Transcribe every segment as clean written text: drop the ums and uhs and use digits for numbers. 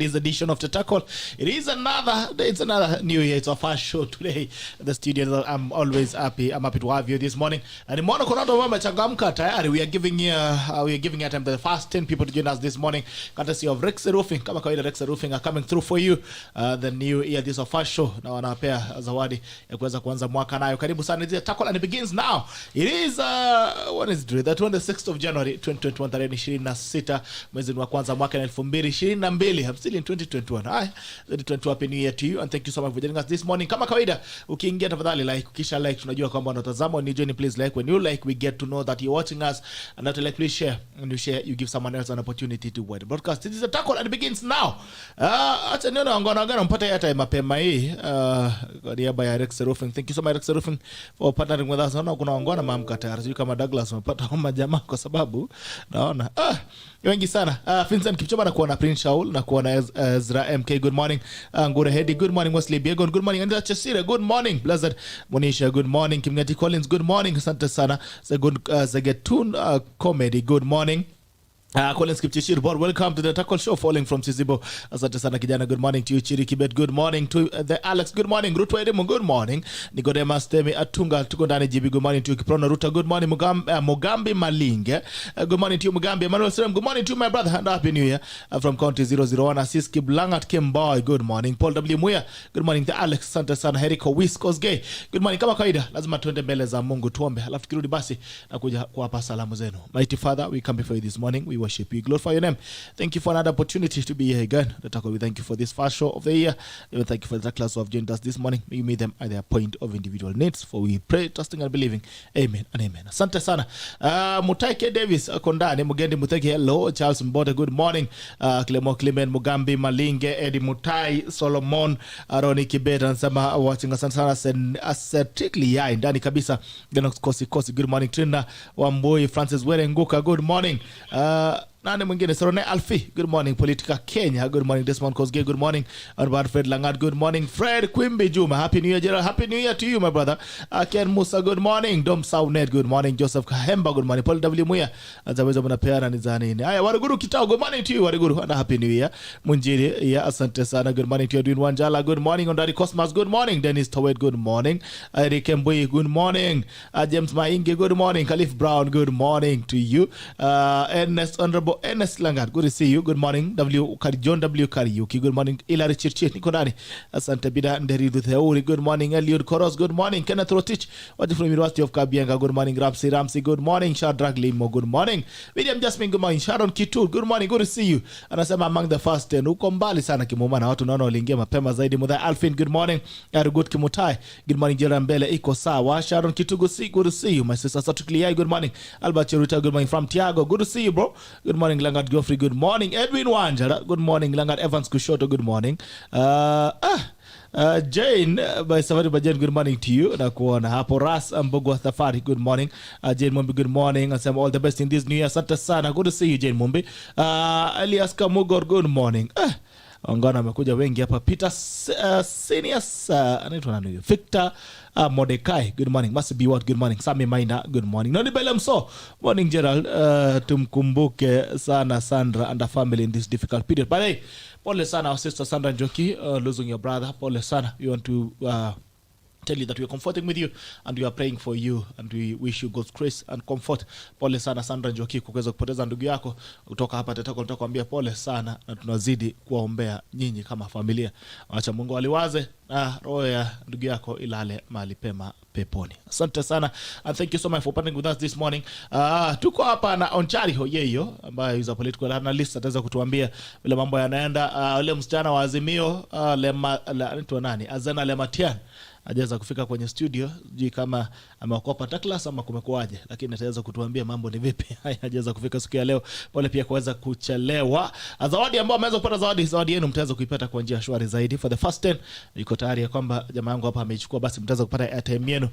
Friday's edition of the Tackle. It's another new year. It's our first show today. The studio, I'm always happy. I'm happy to have you this morning. And in Monaco, we are giving you time the first 10 people to join us this morning. Courtesy of Rex Roofing. Kama kawaida Rex Roofing are coming through for you. The new year, this is our first show. Na wanapea zawadi ya kuweza kuanza mwaka nayo. Karibu sana. The Tackle and it begins now. It is what is it? The 26th of January 2021 tarehe 26 mwezi wa kwanza mwaka 2022. I'm still in 2021. Hi. 2022 happy new year to you and thank you so much for joining us this morning. Kama kawaida ukiingia tafadhali like, ukisha like tunajua kwamba unatazama, ni join please like. When you like we get to know that you're watching us, and not like please share. When you share you give someone else an opportunity to watch the broadcast. This is a Tackle and it begins now. Acha niona ngona mpata hata mapema hii kwa niaba ya Rex Roofing. Thank you so much Rex Roofing for partnering with us. Naona kuna ngona mamka tayari kama Douglas umepata homa jamaa kwa sababu naona wengi sana. Vincent Kipchumba na kuona Prince Shaul na kuona Ezra MK, good morning. Ngure Hedi, good morning. Wesley Biegon, good morning. Andrea Chesire, good morning. Blessed Monisha, good morning. Kimgati Collins, good morning. Asante sana. Zagetun Comedy, good morning. Collins Kipchishir, welcome to the Tackle Show, falling from Sizibo. Asante sana kijana, good morning to you. Chiri Kibet, good morning to the Alex, good morning. Ruto Edemo, good morning. Nikodema Stemi Atunga, tuko ndani GB, good morning to you. Kiprono Ruta, good morning. Mugambi Malinge, good morning to you. Mugambi Emmanuel Serem, good morning to you my brother, and happy new year. From County 001, Assis Kiblangat Kimboy, good morning. Paul W. Muya, good morning to Alex. Asante sana. Heriko Wiskos Gay, good morning. Kama kawaida lazima tuende mbele za Mungu tuombe, alafu tukirudi basi na kuja kuwapa salamu zenu. Mighty Father, we come before you this morning. We worship you, glorify your name. Thank you for another opportunity to be here again. We thank you for this first show of the year. We thank you for the class who have joined us this morning. May you meet them at their point of individual needs. For we pray, trusting and believing. Amen and amen. Asante sana. Mutaike Davis Kondani, Mugendi Muteke, hello. Charles Mbote, good morning. Clemo Clement, Mugambi Malinge, Eddie Mutai, Solomon, Aroni Kibet, and Sama watching us sana aesthetically ya ndani kabisa. Then kosi, good morning. Trina Wamboi, Francis Werenguka, good morning. Nane mwingine Sarone Alfi, good morning. Politica Kenya, good morning. Desmond Kosgei, good morning. Arbar Fred Langat, good morning. Fred Quimby Juma, happy new year Gerald, happy new year to you my brother. Ken Musa, good morning. Dom Saunet, good morning. Joseph Kahemba, good morning. Paul W. Muya, azaweza mnapeana nizani. Haya Waruguru Kitao, good morning to you Waruguru, and happy new year. Munjiri, ya asante sana, good morning to you. Edwin Wanjala, good morning. Ondari Cosmas, good morning. Dennis Towet, good morning. Eric Mbui, good morning. James Maingi, good morning. Khalif Brown, good morning to you. Ernest Honorable Ernest Langat, good to see you. Good morning. John W. Kariuki, good morning. Ilari Chirchit, Nikodani, Asante Bida Nderi Dutheuri, good morning. Eliud Koros, good morning. Kenneth Rotich, watching from University of Kabianga, good morning. Ramsey, good morning. Shadrach Limo, good morning. William Jasmine, good morning. Sharon Kitur, good morning. Good to see you. Anasema among the first 10, uko mbali sana kimuma na watu naona waliingia mapema zaidi. Mudai Alfin, good morning. Arugut Kimutai, good morning. Jerambele, iko sawa. Sharon Kitugu, good to see you. My sister Satukliai, good morning. Albert Cheruta, good morning. From Tiago, good to see you bro. Good morning. Langat Geoffrey, good morning. Edwin Wanjara, good morning. Langat Evans Kushoto, good morning. Jane by Safari Bajan, good morning to you. Na kuona hapo Ras Mbogo Safari, good morning. Jane Mumbi, good morning. I say all the best in this new year. Asante sana, good to see you Jane Mumbi. Elias Kamugor, good morning. Ongana amekuja wengi hapa. Peter Seniors, anaitwa nani huyo? Victor Modekai, good morning. Must be what, good morning. Sami Maina, good morning. Noni Belemso, morning Gerald. Tumkumbuke sana Sandra and the family in this difficult period. But hey, pole sana our sister Sandra Njoki, losing your brother. Pole sana. We want to tell you that we are comforting with you and we are praying for you and we wish you God's grace and comfort. Pole sana Sandra Njoki kuweza kupoteza ndugu yako kutoka hapa Tetako. Nataka kuambia pole sana na tunazidi kuwaombea nyinyi kama familia. Acha Mungu aliwaze na roho ya ndugu yako ilale mahali pema peponi. Asante sana and thank you so much for partnering with us this morning. Tuko hapa na ONCHARI OYIEYO ambaye is a political analyst, ataweza kutuambia vile mambo yanaenda. Ule msichana wa Azimio anaitwa nani? Azena Lematian hajaweza kufika kwenye studio, sijui kama ameokopa taklas ama kumekuaje, lakini ataweza kutuambia mambo ni vipi. Hajaweza kufika siku ya leo. Pole pia kuweza kuchelewa. Zawadi ambao ameweza kupata zawadi yenu mtaweza kuipata kwa njia shwari zaidi. For the first 10 niko tayari ya kwamba jamaa yangu hapa amechukua, basi mtaweza kupata airtime yenu.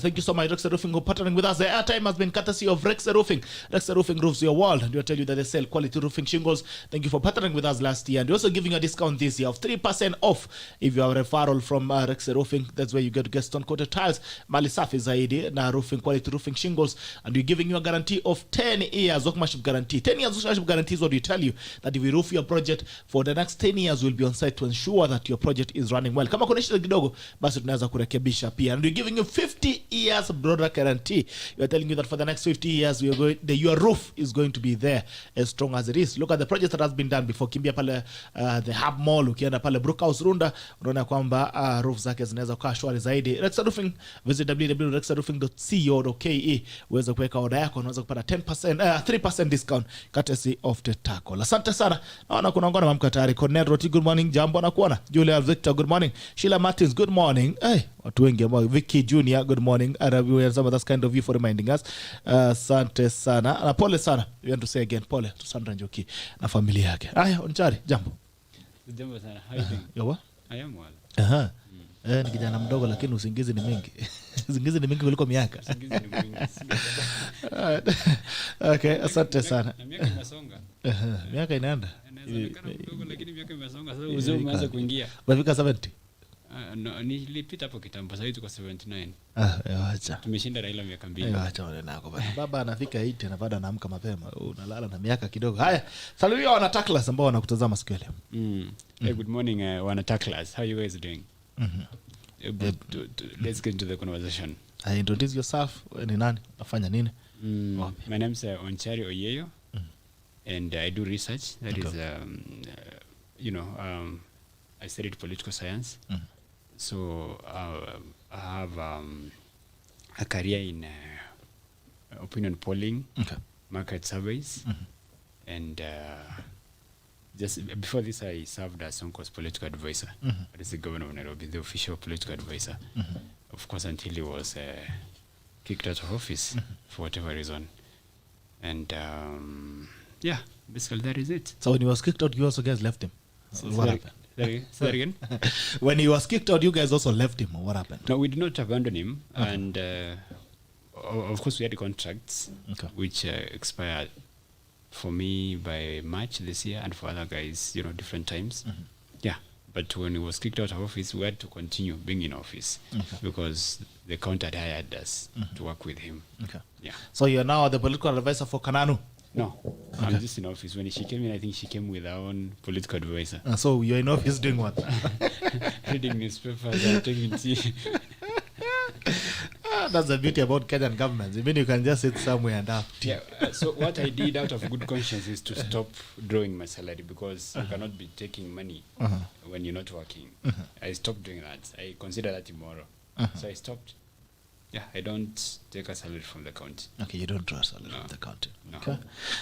Thank you so much Rex Roofing for partnering with us. The airtime has been courtesy of Rex Roofing. Rex Roofing roofs your world, and we tell you that they sell quality roofing shingles. Thank you for partnering with us last year, and we're also giving a discount this year of 3% off if you have a referral from Rex Roofing. That's where you get to get stone coated tiles, mali safi zaidi na roofing quality roofing shingles, and we're giving you a guarantee of 10 years workmanship guarantee. 10 years workmanship guarantee is what we tell you, that if we roof your project for the next 10 years, we'll be on site to ensure that your project is running well. Kama kuna shida kidogo, basi tunaweza kurekebisha pia. And we're giving you 50 years broader guarantee. We are telling you that for the next 50 years, your roof is going to be there as strong as it is. Look at the project that has been done before. Kimbia pale the Hub Mall, ukienda pale Brookhouse Runda, unaona kwamba roof zake zinaweza kuwa shwari zaidi. Rexha Roofing, visit www.rexharoofing.co.ke uweze kuweka order yako, unaweza kupata 3% discount courtesy of the tackle. Asante sana. Naona kuna ngona mamka tayari. Cornel Roti, good morning. Jambo na kuona. Julia Victor, good morning. Sheila Martins, good morning. Hey, watu wengi ambao Vicky Junior, good morning. Some of that's kind of you for reminding us. Asante sana. Na pole sana. We want to say again, pole to Sandra Njoki na familia yake. Haya, Onchari, jambo. Jambo sana. How you doing? Yawa? I am well. Aha. Ni kijana mdogo lakini usingizi ni mingi. Usingizi ni mingi kuliko miaka. Usingizi ni mingi. Okay, asante sana. Na miaka inasonga. Miaka inaenda. Inawezekana mdogo lakini miaka imesonga. Sasa uzee umeanza kuingia. Unafika 70? No, nilipita hapo kitambo, sasa hivi tuko 79. Acha. Tumeshinda Raila miaka 2. Acha wale nako bana. Baba anafika 80 na bado anaamka mapema. Unalala na miaka kidogo. Haya, salimia wana tacklers ambao wanakutazama siku ile. Hey, good morning wana tacklers. How you guys doing? Let's get into the conversation. Introduce yourself. Ni nani? Unafanya nini? My name is ONCHARI OYIEYO, and I do research. That is I studied political science. So I have a career in opinion polling, market surveys, and just before this, I served as Sonko's political advisor. That is the governor of Nairobi, the official political advisor. Of course, until he was kicked out of office for whatever reason. And yeah, basically that is it. So when he was kicked out, you also guys left him. So what happened? Say that again? When he was kicked out, you guys also left him. What happened? No, we did not abandon him. And of course, we had contracts which expired for me by March this year, and for other guys, different times. Yeah. But when he was kicked out of office, we had to continue being in office because the county had hired us to work with him. Yeah. So you're now the political advisor for Kananu? No, I'm just in office. When she came in, I think she came with her own political advisor. So you're in office doing what? Reading newspapers and taking tea. That's the beauty about Kenyan government. I mean, you can just sit somewhere and have tea. Yeah. So what I did out of good conscience is to stop drawing my salary because you cannot be taking money when you're not working. I stopped doing that. I consider that immoral. So I stopped. Yeah, I don't take a salary from the county. Okay, you don't draw a salary from the county. No. Okay.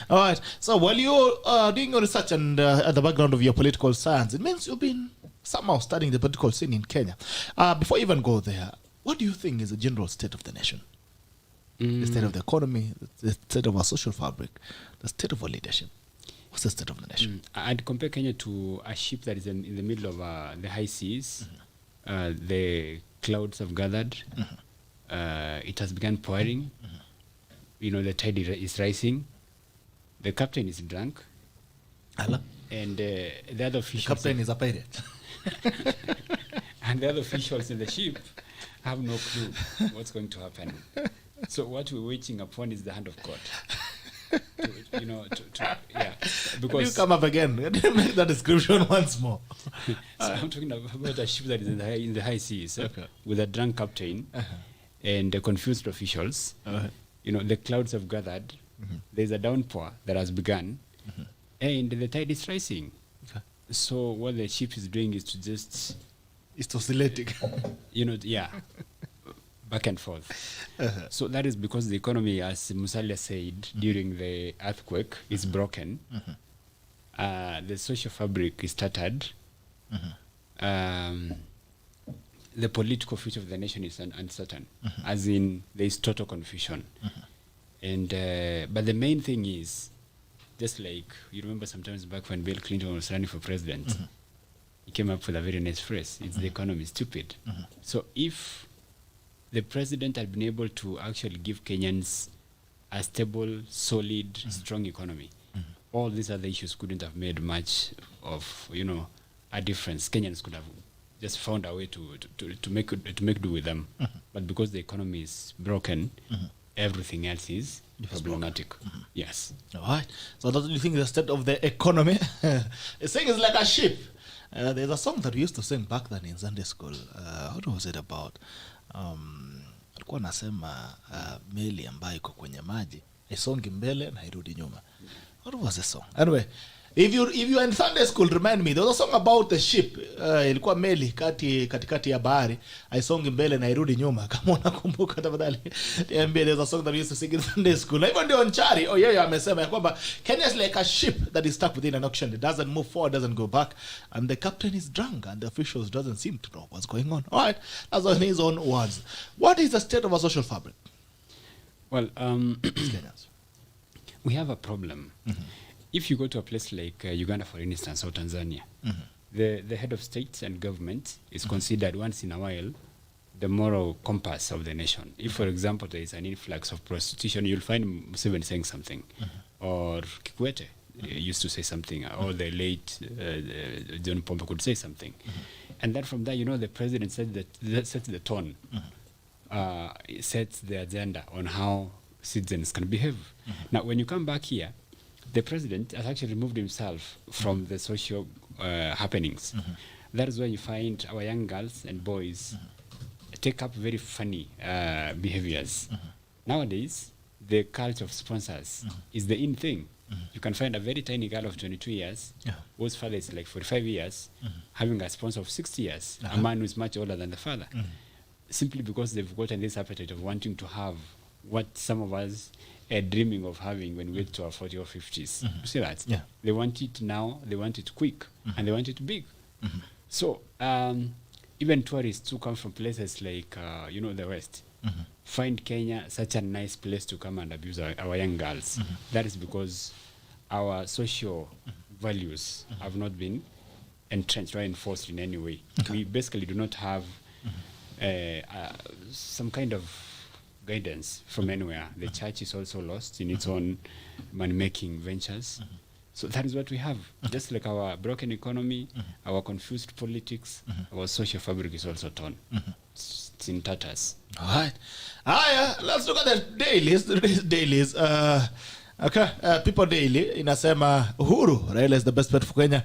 All right. So while you're doing your research and at the background of your political science, it means you've been somehow studying the political scene in Kenya. Before you even go there, what do you think is the general state of the nation? The state of the economy, the state of our social fabric, the state of our leadership. What's the state of the nation? I'd compare Kenya to a ship that is in the middle of the high seas. The clouds have gathered. It has begun pouring. The tide is rising. The captain is drunk. Hello? And the other officials... The captain is a pirate. And the other officials in the ship have no clue what's going to happen. So what we're waiting upon is the hand of God. Yeah. Because Can you come up again? Make that description once more. So I'm talking about a ship that is in the high seas with a drunk captain and the confused officials. The clouds have gathered. There's a downpour that has begun, and the tide is rising. So what the ship is doing is to just... It's oscillating. Back and forth. So that is because the economy, as Musalia said, during the earthquake, is broken. The social fabric is tattered. The political future of the nation is uncertain, as in there is total confusion. And but the main thing is, just like you remember sometimes back when Bill Clinton was running for president, he came up with a very nice phrase: "It's the economy, stupid." So if the president had been able to actually give Kenyans a stable, solid, strong economy, all these other issues couldn't have made much of a difference. Kenyans could have just found a way to make do with them. But because the economy is broken, everything else is problematic. Yes. All right. So don't you think the state of the economy is saying it's like a ship? There's a song that we used to sing back then in Sunday school. What was it about? Alikuwa nasema meli ambayo iko kwenye maji isongi mbele na irudi nyuma. What was the song? Anyway, if you are in Sunday school, remind me. There was a song about the ship. Ilikuwa meli katikati ya bahari, haisongi mbele na irudi nyuma. Kama unakumbuka tafadhali niambie. There's a song that we used to sing in Sunday school. Na hivyo ndio ONCHARI OYIEYO amesema ya kwamba Kenya is like a ship that is stuck within an auction. It doesn't move forward, doesn't go back, and the captain is drunk and the officials doesn't seem to know what's going on. All right, that's on his own words. What is the state of our social fabric? Well, we have a problem. If you go to a place like Uganda, for instance, or Tanzania, the head of state and government is considered once in a while the moral compass of the nation. If, for example, there is an influx of prostitution, you'll find Museveni saying something, or Kikwete used to say something, or the late John Pombe could say something. And then from there, the president sets the tone, sets the agenda on how citizens can behave. Now, when you come back here, the president has actually removed himself from the social happenings. That is why you find our young girls and boys take up very funny behaviors. Nowadays, the culture of sponsors is the in thing. You can find a very tiny girl of 22 years, whose father is like 45 years, having a sponsor of 60 years, a man who is much older than the father, simply because they've gotten this appetite of wanting to have what some of us are dreaming of having when we get to our 40 or 50s. You see that? Yeah. They want it now, they want it quick, and they want it big. So even tourists who come from places like, the West, find Kenya such a nice place to come and abuse our young girls. That is because our social values have not been entrenched or enforced in any way. We basically do not have some kind of guidance from anywhere. The church is also lost in its own money-making ventures. So that is what we have. Just like our broken economy, our confused politics, our social fabric is also torn. It's in tatters. All right. Let's look at the dailies. Today's dailies. People Daily inasema Uhuru Raila is the best bet for Kenya.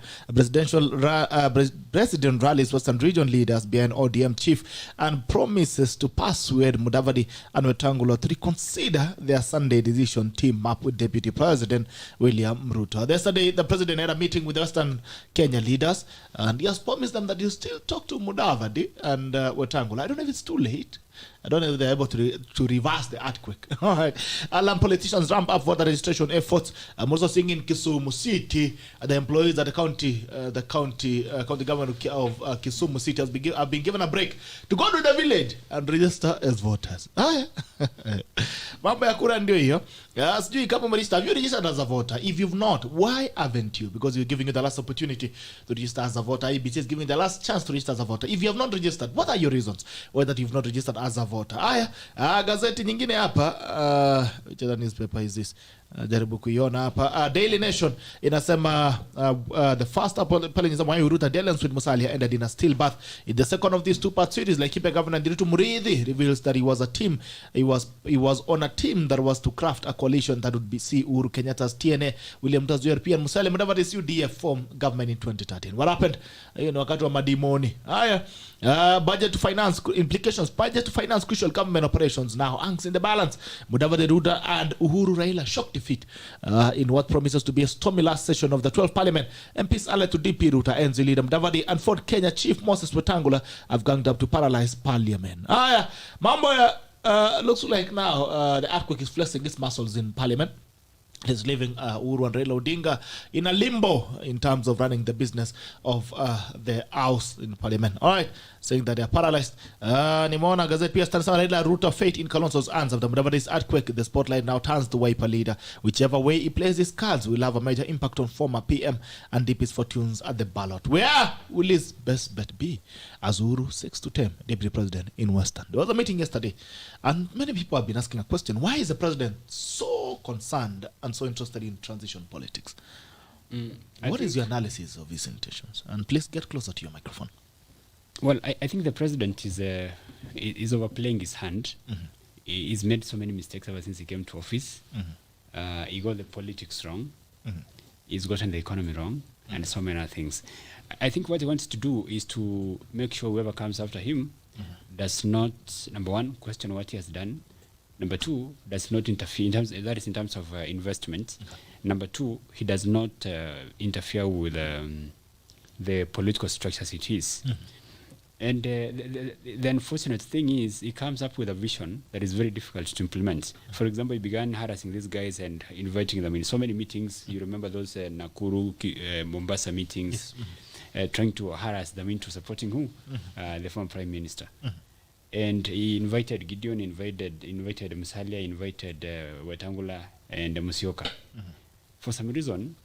President rallies Western region leaders behind ODM chief and promises to persuade Mudavadi and Wetangula to reconsider their Sunday decision team up with Deputy President William Ruto. Yesterday, the president had a meeting with the Western Kenya leaders and he has promised them that he'll still talk to Mudavadi and Wetangula. I don't know if it's too late. I don't know if they're able to reverse the earthquake. All right. Alarm politicians ramp up for the registration efforts. I'm also seeing in Kisumu City, the employees at the county government of Kisumu City have been given a break to go to the village and register as voters. Mambo ya kura ndio hiyo. Sijui kama umeregister. Have you registered as a voter? If you've not, why haven't you? Because we're giving you the last opportunity to register as a voter. IBC is giving you the last chance to register as a voter. If you have not registered, what are your reasons why that you've not registered as a voter? Gazeti nyingine hapa, which other newspaper is this? Jaribu kuiona hapa. Daily Nation inasema the first polling Mwai Ruta dalliance with Musalia ended in a stillbirth. In the second of these two-part series, Laikipia Governor Ndiritu Muriithi reveals that he was on a team that was to craft a coalition that would see Uhuru Kenyatta's TNA, William Ruto's URP, and Musalia Mudavadi's UDF form government in 2013. What happened? Wakati wa madimoni. Budget to finance implications. Budget to finance crucial government operations now hangs in the balance. Mudavadi, Ruta, and Uhuru Raila shocked defeat in what promises to be a stormy last session of the 12th Parliament. MPs allied to DP Ruta, NZ leader Mudavadi, and Ford Kenya Chief Moses Wetangula have ganged up to paralyze Parliament. Mambo looks like now the earthquake is flexing its muscles in Parliament. Is leaving Uhuru and Raila Odinga in a limbo in terms of running the business of the house in Parliament. All right, saying that they are paralyzed. Nimeona gazeti pia Stanisa Raila Ruto fate in Kalonzo's hands of the Mudavadi's earthquake. The spotlight now turns to Wiper leader. Whichever way he plays his cards will have a major impact on former PM and DP's fortunes at the ballot. Where will his best bet be as Uhuru seeks to tame Deputy President in Western? There was a meeting yesterday and many people have been asking a question. Why is the president so concerned and so interested in transition politics? What is your analysis of his intentions? And please get closer to your microphone. Well, I think the president is overplaying his hand. He's made so many mistakes ever since he came to office. He got the politics wrong. He's gotten the economy wrong, and so many other things. I think what he wants to do is to make sure whoever comes after him does not, number one, question what he has done. Number two, does not interfere in terms of investment. Number two, he does not interfere with the political structure as it is. And the unfortunate thing is, he comes up with a vision that is very difficult to implement. For example, he began harassing these guys and inviting them in so many meetings. You remember those Nakuru, Mombasa meetings, trying to harass them into supporting who? The former Prime Minister. And he invited Gideon, invited Musalia, invited Wetangula and Musyoka. For some reason,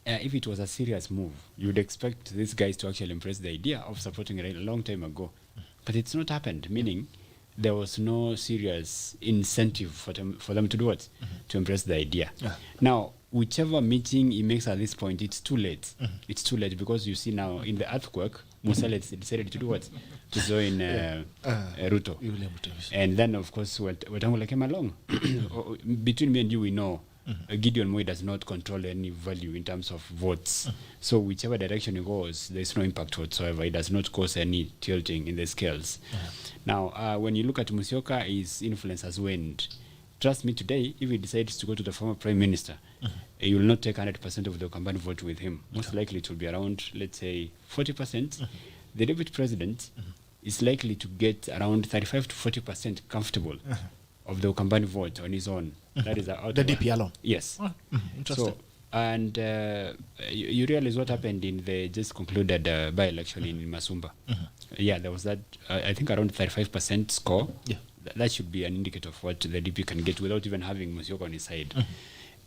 if it was a serious move, you would expect these guys to actually embrace the idea of supporting Raila a long time ago. But it's not happened, meaning there was no serious incentive for them to do what? To embrace the idea. Now, whichever meeting he makes at this point, it's too late. It's too late because you see now in the earthquake, Musalia decided to do what? To join Ruto. And then, of course, Wetangula came along. Between me and you, we know Gideon Moi does not control any value in terms of votes. So whichever direction he goes, there's no impact whatsoever. It does not cause any tilting in the scales. Now, when you look at Musyoka, his influence has waned. Trust me, today, if he decides to go to the former Prime Minister, he will not take 100% of the combined vote with him. Most likely it will be around, let's say, 40%. The deputy president is likely to get around 35 to 40% comfortable of the combined vote on his own. That is the DP alone. Yes. Interesting. So, and you realize what happened in the just concluded by-election in Masumba. Yeah, there was that, I think, around 35% score. Yeah. That should be an indicator of what the DP can get without even having Musyoka on his side.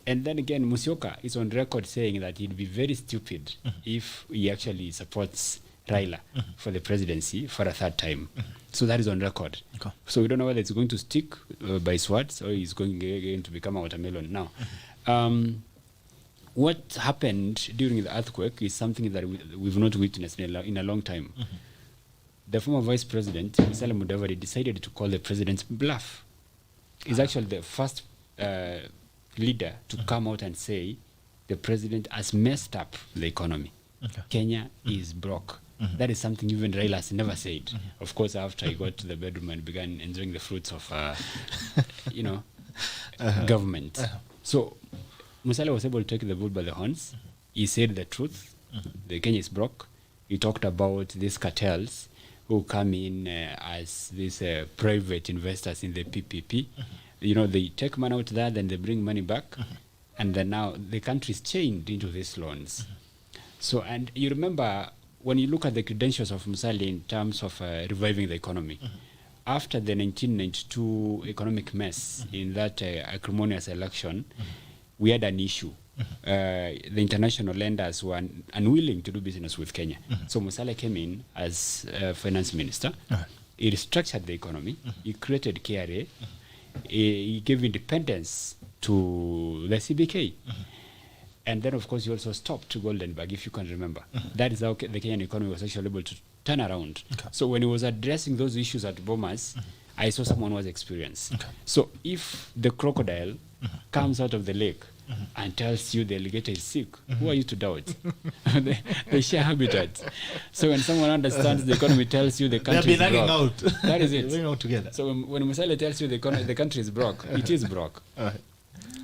And then again, Musyoka is on record saying that he'd be very stupid if he actually supports Raila for the presidency for a third time. So that is on record. So we don't know whether it's going to stick by his words or he's going to become a watermelon. Now, what happened during the earthquake is something that we've not witnessed in a long time. The former vice president, Musalia Mudavadi, decided to call the president's bluff. He's actually the first leader to come out and say the president has messed up the economy. Kenya is broke. That is something even Raila has never said. Of course, after he got to the bedroom and began enjoying the fruits of, government. So Musalia was able to take the bull by the horns. He said the truth. The Kenya is broke. He talked about these cartels who come in as these private investors in the PPP. You know, they take money out there, then they bring money back, and then now the country is chained into these loans. So, and you remember, when you look at the credentials of Musalia in terms of reviving the economy, after the 1992 economic mess in that acrimonious election, we had an issue. The international lenders were unwilling to do business with Kenya. So Musalia came in as finance minister. He restructured the economy. He created KRA. He gave independence to the CBK. And then, of course, he also stopped Goldenberg, if you can remember. That is how the Kenyan economy was actually able to turn around. So when he was addressing those issues at Bomas, I saw someone was experienced. So if the crocodile comes out of the lake and tells you the alligator is sick, who are you to doubt? They share habitat. So when someone understands the economy tells you the country is broke, out. that is it. They're hanging out together. So when Musalia tells you the country is broke, it is broke.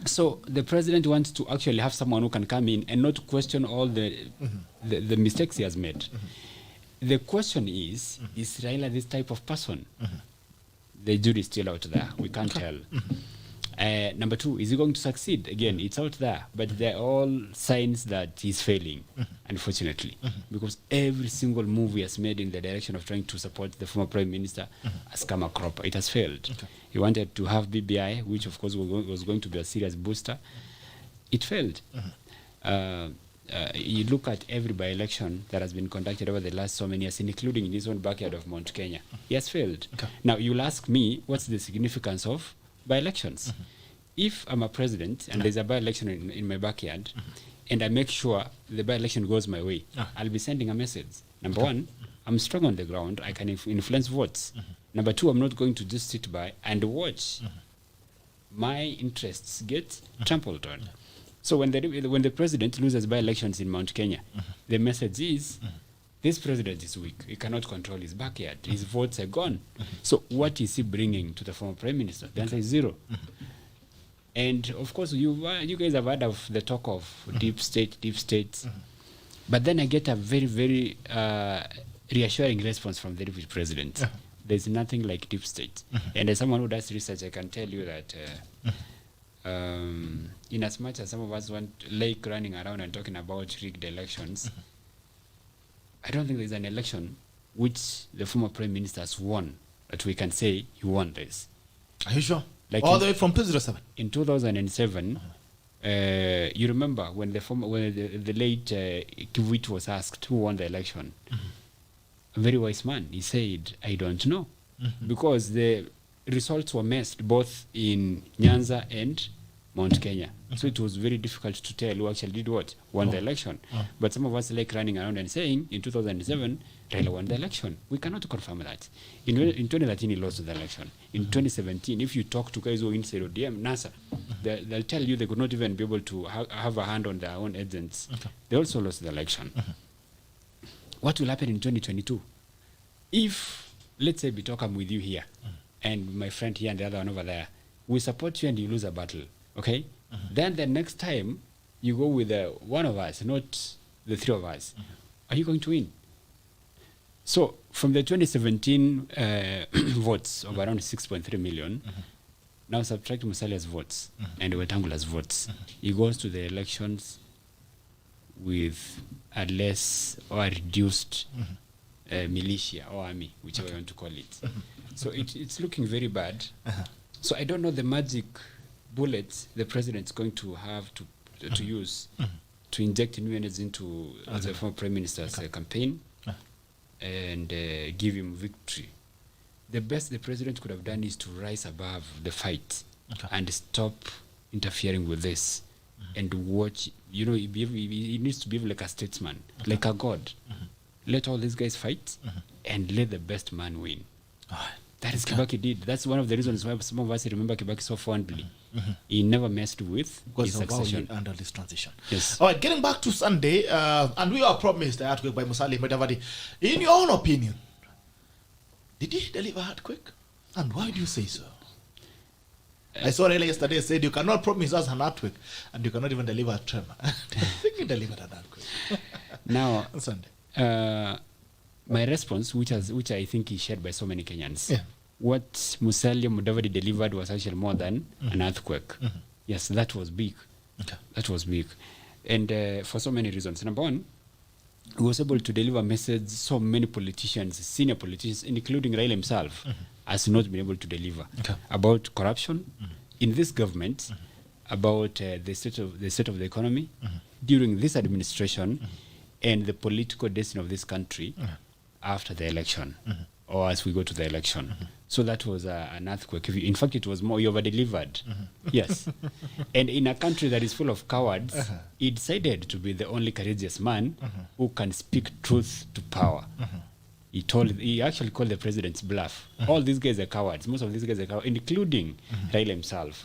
So the president wants to actually have someone who can come in and not question all the mistakes he has made. The question is Raila this type of person? The jury is still out there. We can't tell. Number two, is he going to succeed? Again, it's out there, but there are all signs that he's failing, unfortunately, because every single move he has made in the direction of trying to support the former prime minister has come a crop. It has failed. He wanted to have BBI, which of course was going to be a serious booster. It failed. You look at every by-election that has been conducted over the last so many years, including in his own backyard of Mount Kenya. He has failed. Now, you'll ask me, what's the significance of by-elections? If I'm a president and there's a by-election in my backyard, and I make sure the by-election goes my way, I'll be sending a message. Number one, I'm strong on the ground. I can influence votes. Number two, I'm not going to just sit by and watch my interests get trampled on. So when the president loses by-elections in Mount Kenya, the message is, this president is weak. He cannot control his backyard. His votes are gone. So what is he bringing to the former prime minister? The answer is zero. And of course, you guys have heard of the talk of deep states. But then I get a very, very reassuring response from the deputy president. There's nothing like deep state. And as someone who does research, I can tell you that in as much as some of us want like running around and talking about rigged elections, I don't think there's an election which the former prime minister has won that we can say he won this. Are you sure? Like all the way from 2007? In 2007, you remember when the late Kivuit was asked who won the election? A very wise man. He said, I don't know. Because the results were messed both in Nyanza and Mount Kenya. So it was very difficult to tell who actually did what, won the election. But some of us like running around and saying, in 2007, Raila won the election. We cannot confirm that. In 2013, he lost the election. In 2017, if you talk to guys who are inside ODM, NASA, they'll tell you they could not even be able to have a hand on their own agents. They also lost the election. What will happen in 2022? If, let's say, Bitok, I'm with you here, and my friend here and the other one over there, we support you and you lose a battle, okay? Then the next time, you go with one of us, not the three of us. Are you going to win? So, from the 2017 votes of around 6.3 million, now subtract Musalia's votes and Wetangula's votes. He goes to the elections with a less or a reduced militia or army, whichever you want to call it. So it's looking very bad. So I don't know the magic bullets the president's going to have to use to inject new energy into the former prime minister's campaign and give him victory. The best the president could have done is to rise above the fight and stop interfering with this and watch. You know, he needs to behave like a statesman, like a god. Let all these guys fight and let the best man win. That is Kibaki did. That's one of the reasons why some of us remember Kibaki so fondly. He never messed with his succession. Under this transition. Yes. All right, getting back to Sunday, and we are promised the earthquake by Musalia Mudavadi. In your own opinion, did he deliver earthquake? And why do you say so? I saw Raila yesterday said you cannot promise us an earthquake and you cannot even deliver a tremor. I think he delivered an earthquake. Now, on Sunday. My response, which I think is shared by so many Kenyans, what Musalia Mudavadi delivered was actually more than an earthquake. Yes, that was big. That was big. And for so many reasons. Number one, he was able to deliver a message so many politicians, senior politicians, including Raila himself, has not been able to deliver about corruption in this government, about the state of the economy during this administration, and the political destiny of this country after the election, or as we go to the election. So that was an earthquake. In fact, it was more, you over-delivered. Yes. And in a country that is full of cowards, he decided to be the only courageous man who can speak truth to power. He actually called the president's bluff. All these guys are cowards. Most of these guys are cowards, including Raila himself.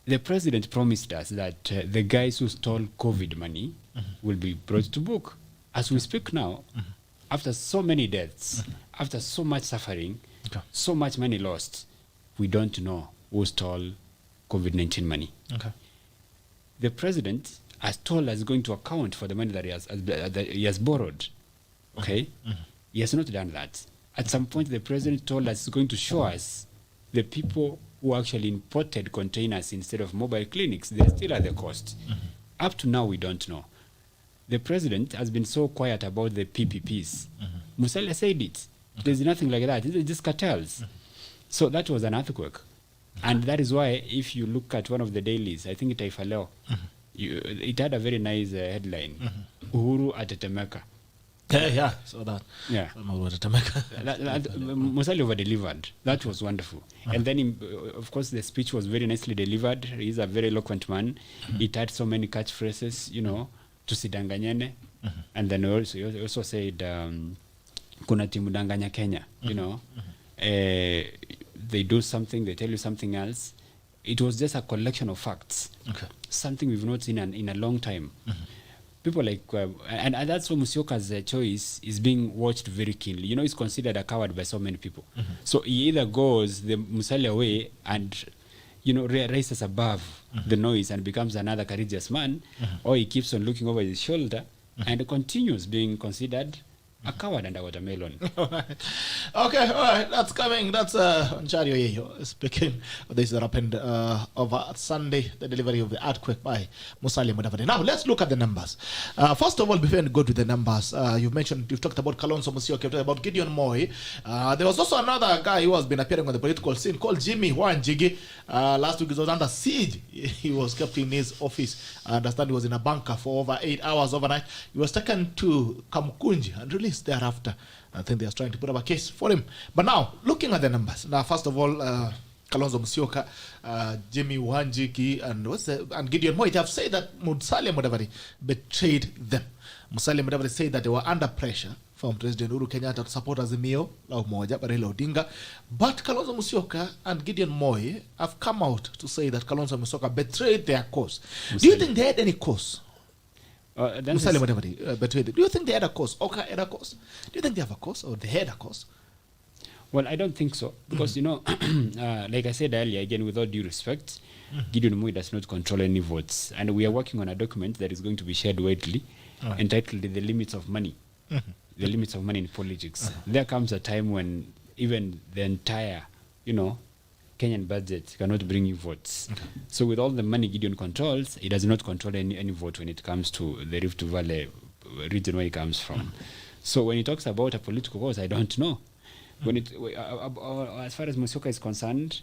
The president promised us that the guys who stole COVID money will be brought to book. As we speak now, after so many deaths, after so much suffering, so much money lost, we don't know who stole COVID-19 money. The president has told us going to account for the money that he has borrowed. He has not done that. At some point, the president told us he's going to show us the people who actually imported containers instead of mobile clinics. They still are the cost. Up to now, we don't know. The president has been so quiet about the PPPs. Musalia said it. There's nothing like that. It's just cartels. So that was an earthquake. And that is why, if you look at one of the dailies, I think Taifa Leo, it had a very nice headline, Uhuru Atetemeka. So that. Musalia over-delivered. That was wonderful. And then, of course, the speech was very nicely delivered. He's a very eloquent man. It had so many catchphrases, tusidanganyene, And then he also said, kuna timu danganya Kenya, you know, they do something, they tell you something else. It was just a collection of facts, something we've not seen in a long time. People like, and that's why Musyoka's choice is being watched very keenly. You know, he's considered a coward by so many people. So he either goes the Musalia way and, you know, raises above the noise and becomes another courageous man, or he keeps on looking over his shoulder and continues being considered a coward and a watermelon. Okay, all right, that's coming. That's ONCHARI OYIEYO speaking of this that happened over Sunday, the delivery of the earthquake by Musalia Mudavadi. Now, let's look at the numbers. First of all, before we go to the numbers, you've talked about Kalonzo Musyoka, you've talked about Gideon Moi. There was also another guy who has been appearing on the political scene called Jimmy Wanjigi. Last week he was under siege. He was kept in his office. I understand he was in a bunker for over 8 hours overnight. He was taken to Kamukunji and released thereafter. I think they are trying to put up a case for him. But now, looking at the numbers. Now, first of all, Kalonzo Musyoka, Jimmy Wanjigi, and Gideon Moi have said that Musalia Mudavadi betrayed them. Musalia Mudavadi said that they were under pressure from President Uhuru Kenyatta to support Azimio la Umoja, Raila Odinga. But Kalonzo Musyoka and Gideon Moi have come out to say that Kalonzo Musyoka betrayed their cause. Do you think they had any cause? Musalia Mudavadi betrayed it. Do you think they had a cause? Oka had a cause? Do you think they have a cause or they had a cause? Well, I don't think so. Because, you know, like I said earlier, again, with all due respect, Gideon Moi does not control any votes. And we are working on a document that is going to be shared widely, entitled The Limits of Money. The limits of money in politics. There comes a time when even the entire, you know, Kenyan budget cannot bring you votes. So with all the money Gideon controls, he does not control any vote when it comes to the Rift Valley region where he comes from. So when he talks about a political cause, I don't know. When it, as far as Musyoka is concerned,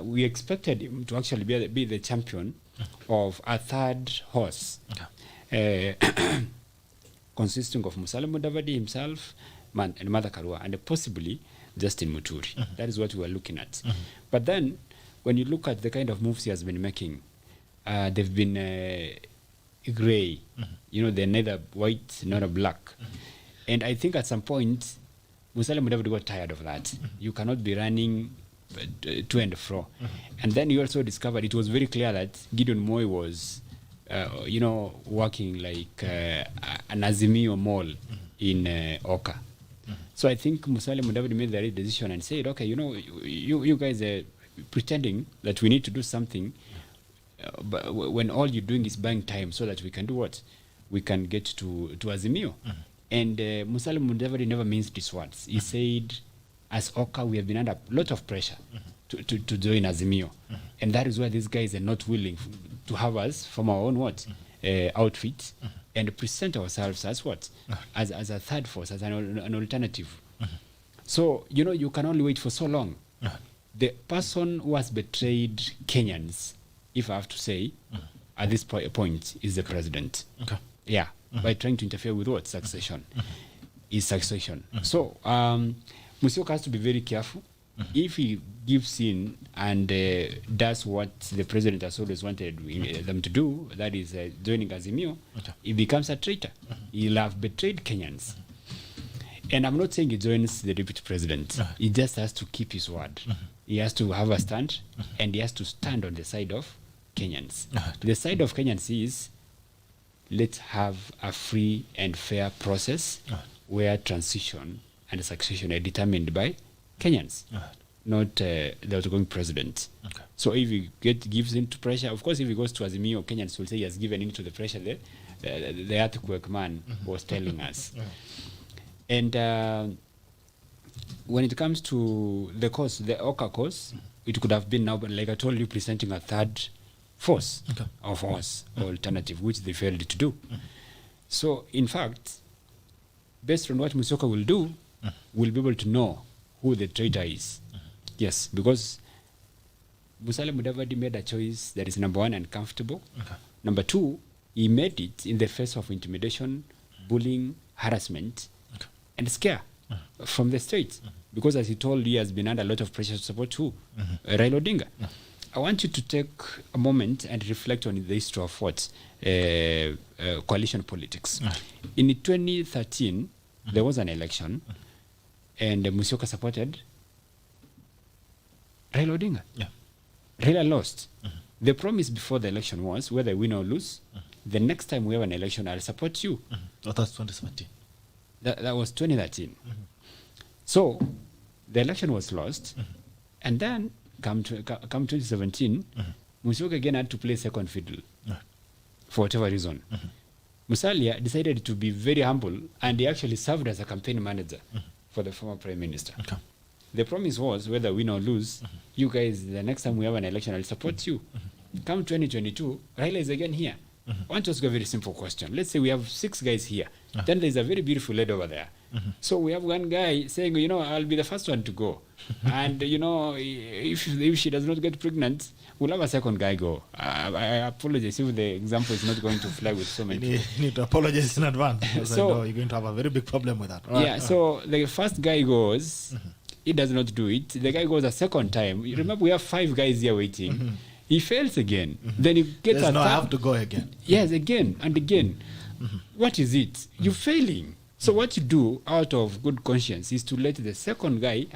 we expected him to actually be the champion of a third horse, consisting of Musalia Mudavadi himself and Martha Karua, and possibly Justin Muturi. That is what we were looking at. But then, when you look at the kind of moves he has been making, they've been gray. You know, they're neither white nor black. And I think at some point, Musalia Mudavadi got tired of that. You cannot be running to and fro. And then you also discovered it was very clear that Gideon Moi was, you know, working like an Azimio mall in Oka. So I think Musalia Mudavadi made the right decision and said, okay, you know, you guys are pretending that we need to do something, but when all you're doing is buying time so that we can do what? We can get to Azimio. And Musalia Mudavadi never minced his words. He said, as Oka, we have been under a lot of pressure to join Azimio. And that is why these guys are not willing to have us from our own what? Outfit and present ourselves as what? As a third force, as an alternative. So, you know, you can only wait for so long. The person who has betrayed Kenyans, if I have to say, at this point, is the president. Yeah, by trying to interfere with what? Succession. Is succession. So, Musyoka has to be very careful. If he gives in and does what the president has always wanted them to do, that is joining Azimio, he becomes a traitor. He'll have betrayed Kenyans. And I'm not saying he joins the deputy president. He just has to keep his word. He has to have a stand, and he has to stand on the side of Kenyans. The side of Kenyans is, let's have a free and fair process where transition and succession are determined by Kenyans, not the outgoing president. So if he gives in to pressure, of course, if he goes to Azimio, Kenyans will say he has given in to the pressure the earthquake man was telling us. And when it comes to the cause, the Oka cause, it could have been now, but like I told you, presenting a third force of force alternative, which they failed to do. So, in fact, based on what Musyoka will do, we'll be able to know who the traitor is. Yes, because Musalia Mudavadi made a choice that is, number one, uncomfortable. Number two, he made it in the face of intimidation, bullying, harassment, and scare from the state. Because as he told you, he has been under a lot of pressure to support who? Raila Odinga. I want you to take a moment and reflect on the history of what coalition politics. In 2013, there was an election, and Musyoka supported Raila Odinga. Yeah. Raila lost. The promise before the election was, whether win or lose, the next time we have an election, I'll support you. Oh, that's 2017. That was 2013. So the election was lost, and then come 2017, Musyoka again had to play second fiddle for whatever reason. Musalia decided to be very humble, and he actually served as a campaign manager for the former prime minister. Okay. The promise was, whether win or lose, you guys, the next time we have an election, I'll support you. Come 2022, Raila is again here. I want to ask a very simple question. Let's say we have 6 guys here. Then there's a very beautiful lady over there. So we have one guy saying, you know, I'll be the first one to go. And, you know, if she does not get pregnant, we'll have a second guy go. I apologize if the example is not going to fly with so many people. You need to apologize in advance. So I know you're going to have a very big problem with that. Yeah, so the first guy goes, he does not do it. The guy goes a second time. Remember, we have 5 guys here waiting. He fails again. Then he gets a third. I have to go again. Yes, again and again. What is it? You're failing. So what you do out of good conscience is to let the second guy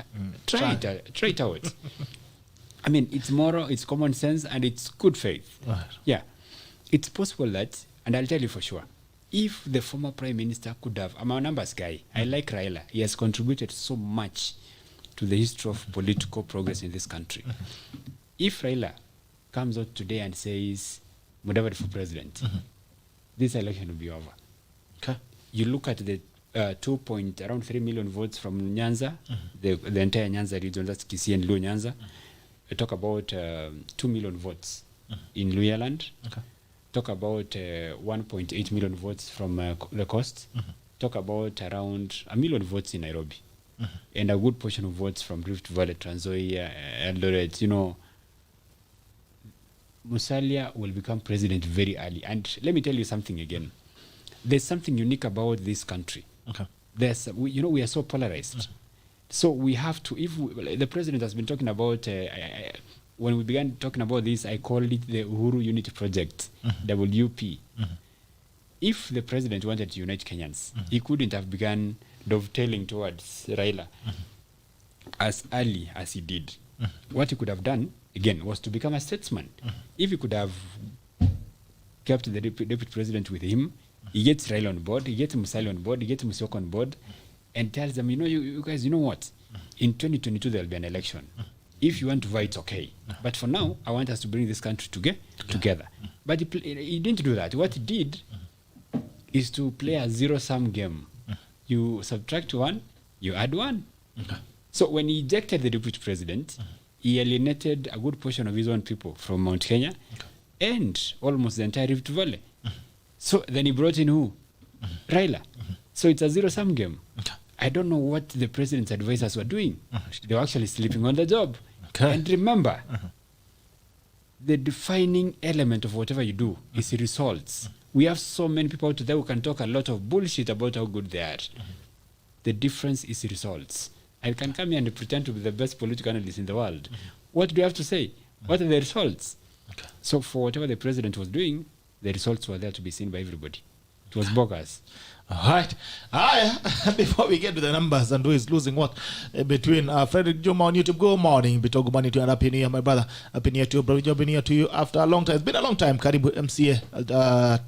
try it out. I mean, it's moral, it's common sense, and it's good faith. Right. Yeah. It's possible that, and I'll tell you for sure, if the former prime minister could have, I'm a numbers guy, I like Raila. He has contributed so much to the history of political progress in this country. If Raila comes out today and says, Mudavadi for president, this election will be over. Okay. You look at the around 3 million votes from Nyanza, the entire Nyanza region, that's Kisii and Luo Nyanza. Talk about 2 million votes in Luyaland. Okay. Talk about 1.8 million votes from the coast. Talk about around 1 million votes in Nairobi. And a good portion of votes from Rift Valley, Trans Nzoia, Eldoret. You know, Musalia will become president very early. And let me tell you something again. There's something unique about this country. Okay. We are so polarized. So we have to, the president has been talking about, when we began talking about this, I called it the Uhuru Unity Project, WP. If the president wanted to unite Kenyans, he couldn't have begun dovetailing towards Raila as early as he did. What he could have done, again, was to become a statesman. If he could have kept the deputy president with him, he gets Raila on board, he gets Musalia on board, he gets Musyoka on board, and tells them, you guys, you know what? In 2022, there'll be an election. If you want to vote, it's okay. But for now, I want us to bring this country together. But he didn't do that. What he did is to play a zero-sum game. You subtract 1, you add 1. So when he ejected the deputy president, he alienated a good portion of his own people from Mount Kenya and almost the entire Rift Valley. So then he brought in who? Raila. So it's a zero-sum game. I don't know what the president's advisors were doing. They were actually sleeping on the job. And remember, the defining element of whatever you do is results. We have so many people out there who can talk a lot of bullshit about how good they are. The difference is results. I can come here and pretend to be the best political analyst in the world. What do you have to say? What are the results? So for whatever the president was doing, the results were there to be seen by everybody. It was bogus. All right. Before we get to the numbers and who is losing what between Frederick Juma on YouTube, good morning. Bitogo Mani to you and Happy New Year, my brother. Happy New Year to you, brother. Happy New Year to you after a long time. It's been a long time. Karibu MCA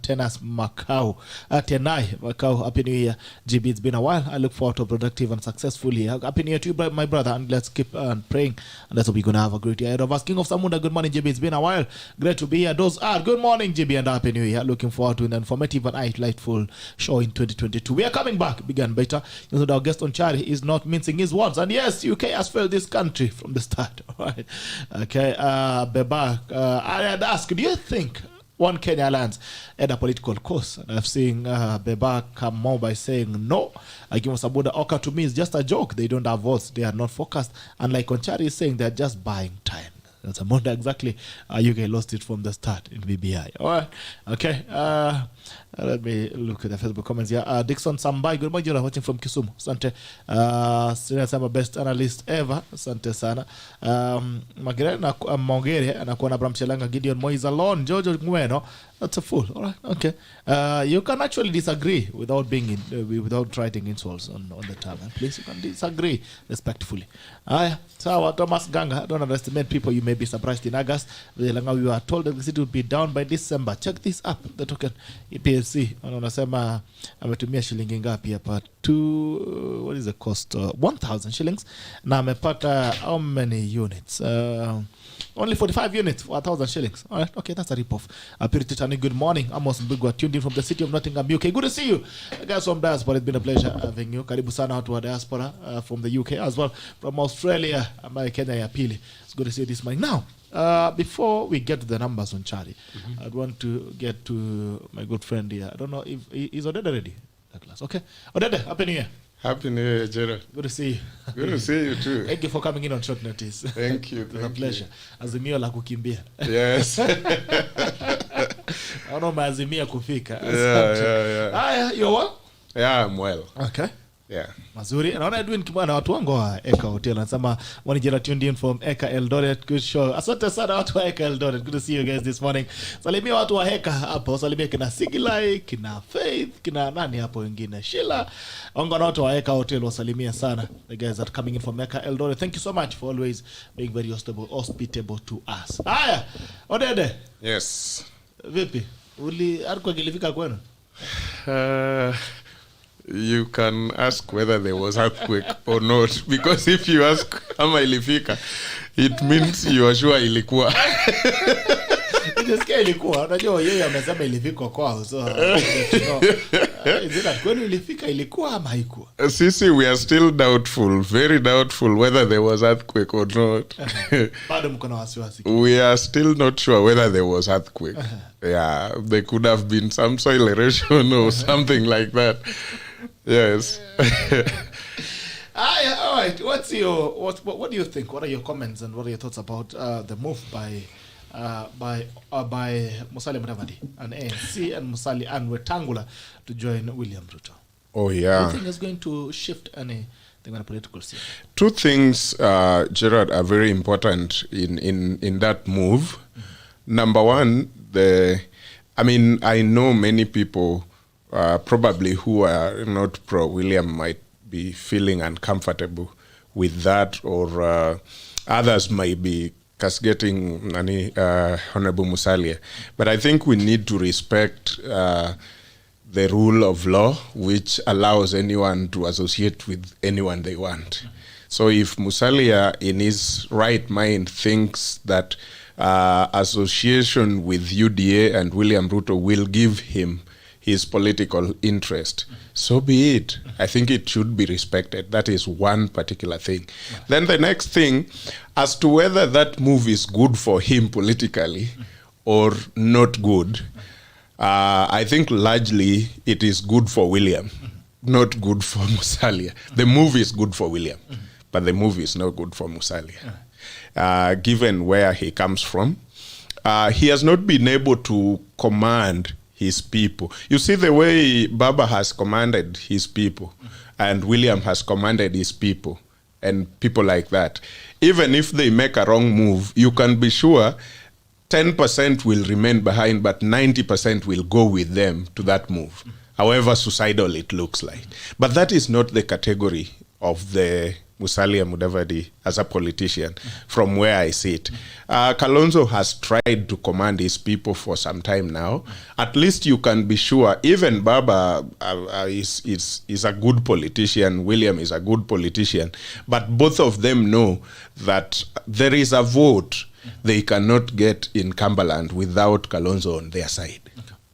Tenas Macau. Tenai Macau. Happy New Year. GB, it's been a while. I look forward to a productive and successful year. Happy New Year to you, my brother. And let's keep praying. And that's what we're going to have a great year ahead of us. King of Samunda, good morning, GB. It's been a while. Great to be here. Those are good morning, GB, and Happy New Year. Looking forward to an informative and delightful show in 2022. We are coming back bigger and better. You know, our guest ONCHARI is not mincing his words. And yes, UK has failed this country from the start. All right. Okay. Beba, I had asked, do you think One Kenya Alliance had a political course? And I've seen Beba come more by saying no. Given Sabuda Oka, to me is just a joke. They don't have votes. They are not focused. And like ONCHARI is saying, they're just buying time. That's a Monday exactly. UK lost it from the start in BBI. All right. Okay. Let me look at the Facebook comments here. Dixon Sambai, good morning. You're watching from Kisumu. Asante. Sina best analyst ever. Asante sana. Magere na Mongere anakuwa na Bram Shelanga, Gideon Moise alone, Jojo Ngweno. That's a fool. All right. Okay. You can actually disagree without being without writing insults on the tab. Please, you can disagree respectfully. So Thomas Ganga, don't underestimate people. You may be surprised in August. We were told that the city would be down by December. Check this up. The token EPSC wanasema ametumia shilingi ngapi hapa? What is the cost? 1,000 shillings. Na amepata how many units? Only 45 units for 1,000 shillings. All right, okay, that's a rip-off. Purity Tani, good morning. Amos Mbigwa, tuned in from the city of Nottingham, UK. Good to see you. Guys from diaspora, it's been a pleasure having you. Karibu sana watu wa diaspora from the UK as well. From Australia, Kenya ya pili. It's good to see you this morning. Now, before we get to the numbers on Chari, I'd want to get to my good friend here. I don't know if is Odede ready? Okay. Odede, happy New Year. Happy New Year, Gerald. Good to see you. Good to see you too. Thank you for coming in on short notice. Thank you. It's a pleasure. Azimio la kukimbia. Yes. Naona umeazimia kufika. Yeah. You well? Yeah, I'm well. Okay. Yeah. Mazuri. Naona Edwin Kimwana, watu wangu wa Eka Hotel anasema wanijera tuned in from Eka Eldoret. Good show. Asante sana watu wa Eka Eldoret. Good to see you guys this morning. Salimia watu wa Eka hapo. Salimia kina Sigilai, kina Faith, kina nani hapo wengine. Sheila. Ongo na watu wa Eka Hotel wasalimia sana. The guys that are coming in from Eka Eldoret. Thank you so much for always being very hospitable to us. Haya. Odede. Yes. Vipi? Alikuwa kilifika kwenu? You can ask whether there was earthquake or not, because if you ask ama ilifika, it means you are sure ilikuwa. Nisikia ilikuwa. Unajua yeye amesema ilifika kwao. So is it kwenu ilifika ilikuwa ama haikuwa? Sisi, we are still doubtful, very doubtful whether there was earthquake or not. Bado mko na wasiwasi. We are still not sure whether there was earthquake. Yeah, there could have been some soil erosion or something like that. Yes. All right. What do you think? What are your comments and what are your thoughts about the move by Musalia Mudavadi and ANC and Musalia and Wetangula to join William Ruto? Oh yeah. Do you think it's going to shift anything on a political scene? Two things, Gerard, are very important in that move. Number one, I know many people probably who are not pro-William might be feeling uncomfortable with that, or others might be castigating Honorable Musalia. But I think we need to respect the rule of law, which allows anyone to associate with anyone they want. So if Musalia, in his right mind, thinks that association with UDA and William Ruto will give him his political interest, so be it. I think it should be respected. That is one particular thing. Then the next thing, as to whether that move is good for him politically or not good, I think largely it is good for William, not good for Musalia. The move is good for William, but the move is not good for Musalia. Given where he comes from, he has not been able to command his people. You see the way Baba has commanded his people, and William has commanded his people, and people like that. Even if they make a wrong move, you can be sure 10% will remain behind, but 90% will go with them to that move, however suicidal it looks like. But that is not the category of the Musalia Mudavadi as a politician, from where I sit. Kalonzo has tried to command his people for some time now. At least you can be sure, even Baba is a good politician, William is a good politician, but both of them know that there is a vote they cannot get in Cumberland without Kalonzo on their side.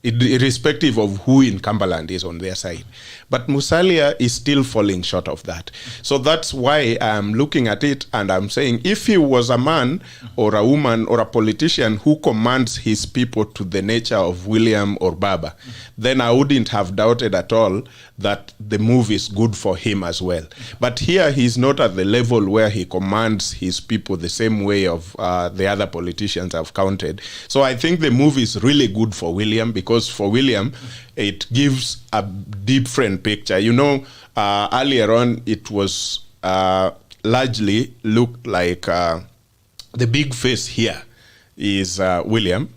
Irrespective of who in Cumberland is on their side. But Musalia is still falling short of that. So that's why I'm looking at it and I'm saying, if he was a man or a woman or a politician who commands his people to the nature of William or Baba, then I wouldn't have doubted at all that the move is good for him as well. But here he's not at the level where he commands his people the same way of the other politicians I've counted. So I think the move is really good for William, because for William, it gives a different picture. You know, earlier on, it was largely looked like the big face here is William,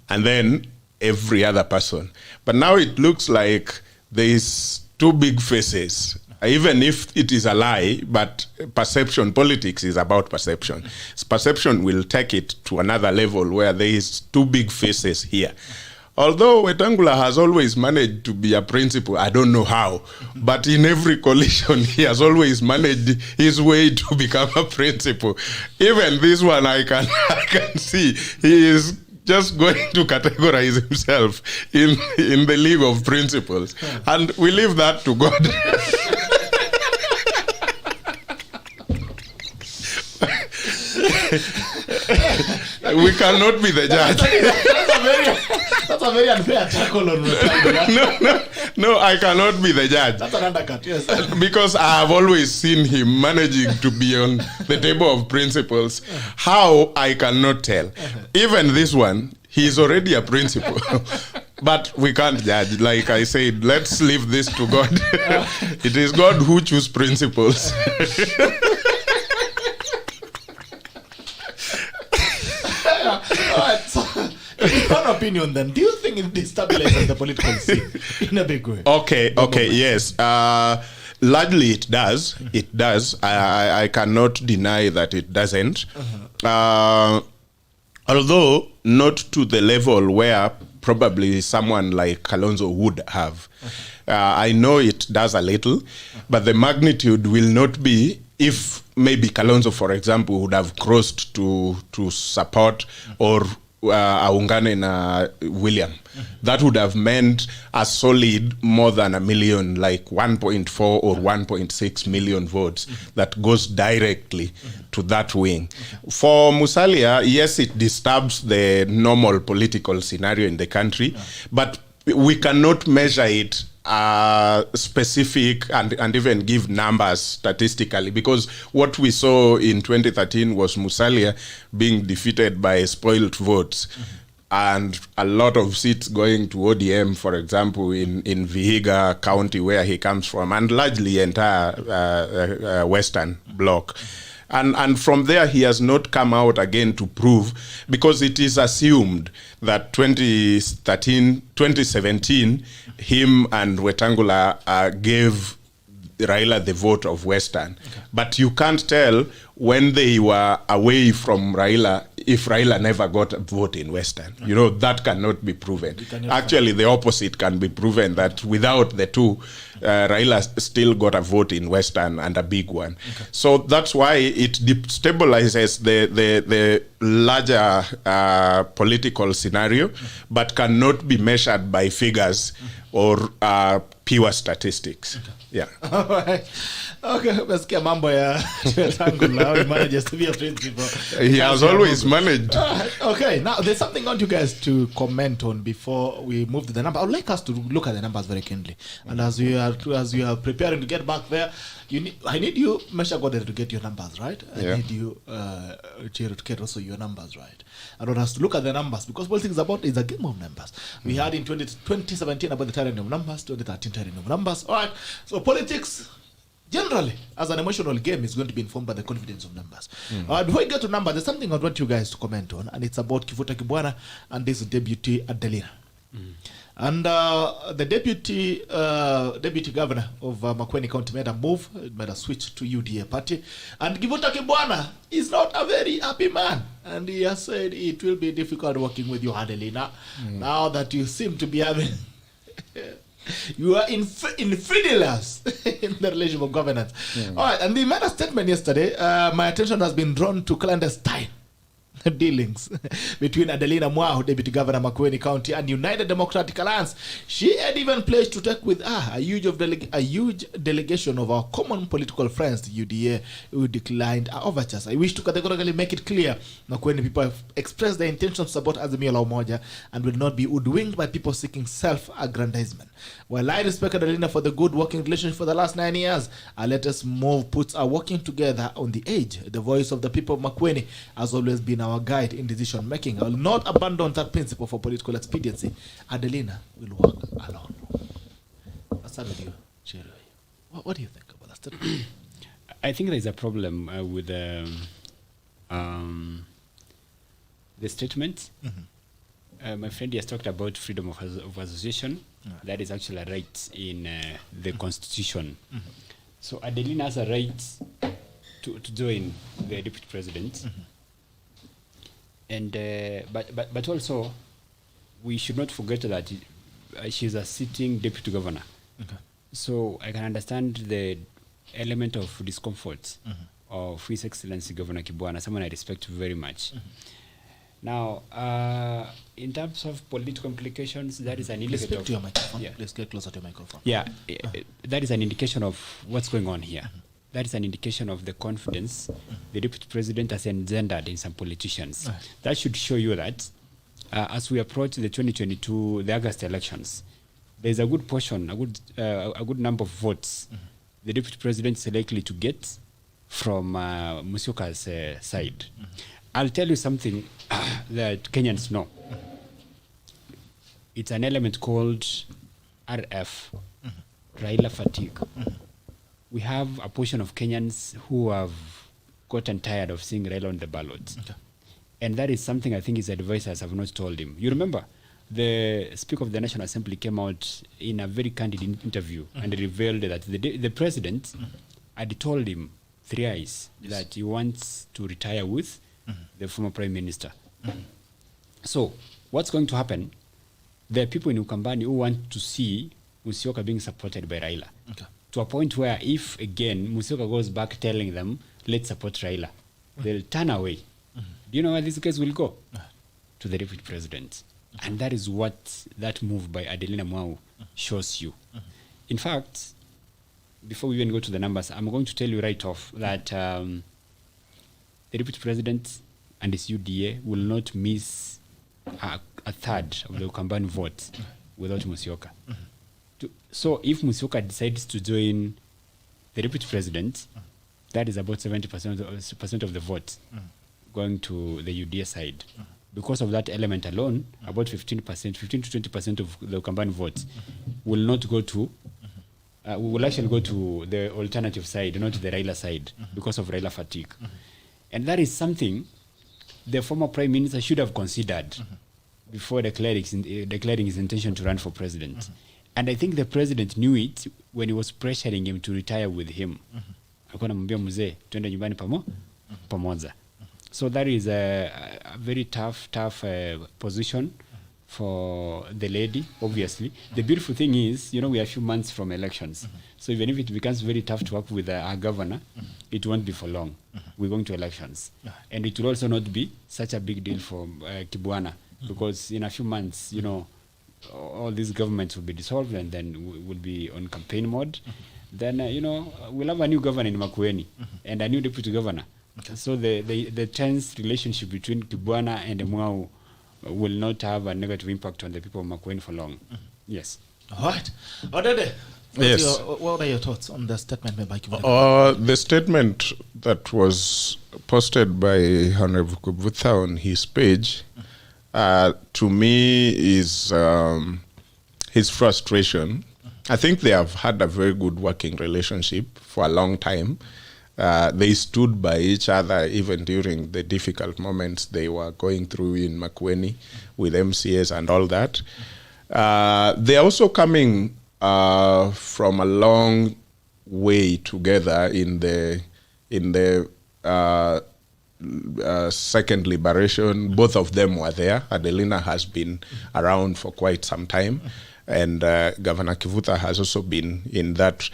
and then every other person. But now it looks like there is two big faces, even if it is a lie, but perception, politics is about perception. Perception will take it to another level where there is two big faces here. Although Wetangula has always managed to be a principal, I don't know how, but in every coalition, he has always managed his way to become a principal. Even this one, I can see he is just going to categorize himself in the league of principals. And we leave that to God. We cannot be the judge. That's a very unfair tackle on No, I cannot be the judge. That's an undercut, yes. Because I have always seen him managing to be on the table of principals. How, I cannot tell. Even this one, he is already a principal. But we can't judge. Like I said, let's leave this to God. It is God who chooses principals. All right, so in your opinion then, do you think it destabilizes the political scene in a big way? Okay, yes. Largely it does. It does. I cannot deny that it doesn't. Although not to the level where probably someone like Kalonzo would have. I know it does a little, but the magnitude will not be if maybe Kalonzo, for example, would have crossed to support or aungane na William. That would have meant a solid more than 1 million, like 1.4 or 1.6 million votes that goes directly to that wing. For Musalia, yes, it disturbs the normal political scenario in the country, but we cannot measure it specific and even give numbers statistically, because what we saw in 2013 was Musalia being defeated by spoiled votes and a lot of seats going to ODM, for example, in Vihiga County, where he comes from, and largely entire Western Bloc. And from there, he has not come out again to prove, because it is assumed that 2017, him and Wetangula gave Raila the vote of Western. But you can't tell when they were away from Raila if Raila never got a vote in Western. You know, that cannot be proven. Actually, the opposite can be proven, that without the two, Raila still got a vote in Western, and a big one. So that's why it destabilizes the larger political scenario, but cannot be measured by figures or pure statistics. Yeah. All right. Okay, umesikia mambo ya Wetangula, how he manages to be a principal. He has always managed. Okay, now there's something I want you guys to comment on before we move to the number. I would like us to look at the numbers very keenly. And as you are preparing to get back there, I need you, MESHACK, to get your numbers right. I need you, Chiro, to get also your numbers right. I want us to look at the numbers, because politics is a game of numbers. We had in 2017 about the tyranny of numbers, 2013 tyranny of numbers. All right, so politics generally, as an emotional game, is going to be informed by the confidence of numbers. Before we get to numbers, there's something I want you guys to comment on, and it's about Kivuta Kibwana and this deputy Adelina. And the deputy governor of Makueni County made a move, made a switch to UDA party. And Kivuta Kibwana is not a very happy man. And he has said it will be difficult working with you, Adelina, now that you seem to be having... You are infidels in the relationship of governance. All right, and they made a statement yesterday. My attention has been drawn to clandestine. dealings between Adelina Mwau, Deputy Governor Makueni County, and United Democratic Alliance. She had even pledged to take with her a huge delegation of our common political friends, the UDA, who declined our overtures. I wish to categorically make it clear Makueni people have expressed their intention to support Azimio la Umoja and will not be hoodwinked by people seeking self-aggrandizement. While I respect Adelina for the good working relationship for the last 9 years, our latest move puts our working together on the edge. The voice of the people of Makueni has always been our guide in decision making. I will not abandon that principle for political expediency. Adelina will work alone. I'll start with you, Jerry. What do you think about that? I think there's a problem with the statement. My friend has talked about freedom of association. That is actually a right in the constitution. So Adelina has a right to join the deputy president. And but also we should not forget that she's a sitting deputy governor. So I can understand the element of discomfort of His Excellency Governor Kibwana, someone I respect very much. Now, in terms of political implications, that is an indicator. To your microphone. Yeah. Let's get closer to your microphone. Yeah, that is an indication of what's going on here. That is an indication of the confidence the deputy president has engendered in some politicians. That should show you that as we approach the 2022, the August elections, there's a good portion, a good number of votes the deputy president is likely to get from Musyoka's side. I'll tell you something that Kenyans know. It's an element called RF, Raila fatigue. We have a portion of Kenyans who have gotten tired of seeing Raila on the ballot. And that is something I think his advisors have not told him. You remember, the Speaker of the National Assembly came out in a very candid interview and revealed that the president had told him 3 eyes that he wants to retire with the former Prime Minister. So, what's going to happen? There are people in Ukambani who want to see Musyoka being supported by Raila. To a point where if, again, Musyoka goes back telling them, let's support Raila, they'll turn away. Do you know where this case will go? To the deputy president. And that is what that move by Adelina Mwau shows you. In fact, before we even go to the numbers, I'm going to tell you right off that the deputy president and his UDA will not miss a third of the Ukambani vote without Musyoka. So if Musyoka decides to join the deputy president, that is about 70% of the vote going to the UDA side. Because of that element alone, about 15 to 20% of the Ukambani votes will not go to, will actually go to the alternative side, not the Raila side, because of Raila fatigue. And that is something the former Prime Minister should have considered before declaring his intention to run for president. And I think the president knew it when he was pressuring him to retire with him. So that is a very tough position for the lady, obviously. The beautiful thing is, we are a few months from elections. So even if it becomes very tough to work with our governor, it won't be for long. We're going to elections. And it will also not be such a big deal for Kibwana, because in a few months, all these governments will be dissolved and then we'll be on campaign mode. Then, we'll have a new governor in Makueni and a new deputy governor. So the tense relationship between Kibwana and Mwau will not have a negative impact on the people of Makueni for long. Yes. All right. ODEDE, Yes. what are your thoughts on the statement made by Kibwana? The statement that was posted by Honorable Kubutha on his page, to me, is his frustration. I think they have had a very good working relationship for a long time. They stood by each other even during the difficult moments they were going through in Makueni with MCAs and all that. They are also coming from a long way together in the second liberation. Both of them were there. Adelina has been around for quite some time. and Governor Kivuta has also been in that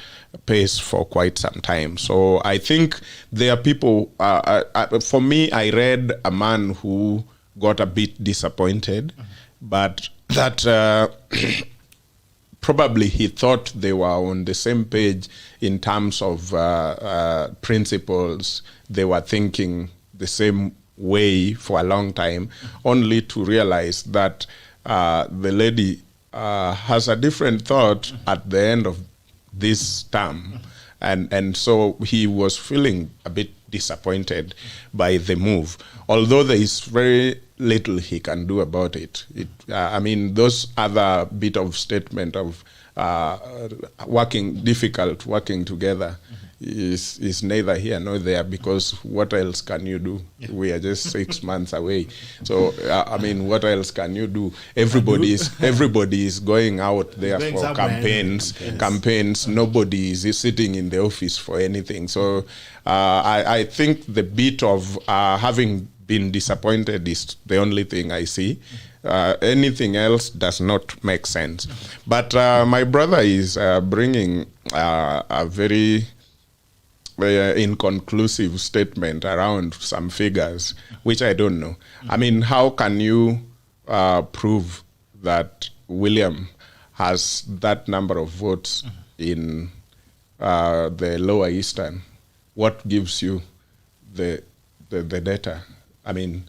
pace for quite some time. So I think there are people, for me, I read a man who got a bit disappointed, but that probably he thought they were on the same page in terms of principles. They were thinking the same way for a long time, only to realize that the lady has a different thought at the end of this term. And so he was feeling a bit disappointed by the move, although there is very little he can do about it. I mean, those other bit of statement of working together is neither here nor there, because what else can you do? Yeah. We are just 6 months away. So, I mean, what else can you do? Everybody is going out there for campaigns. Nobody is sitting in the office for anything. So I think the bit of having been disappointed is the only thing I see. Anything else does not make sense. But my brother is bringing a very inconclusive statement around some figures, which I don't know. I mean, how can you prove that William has that number of votes in the Lower Eastern? What gives you the data? I mean,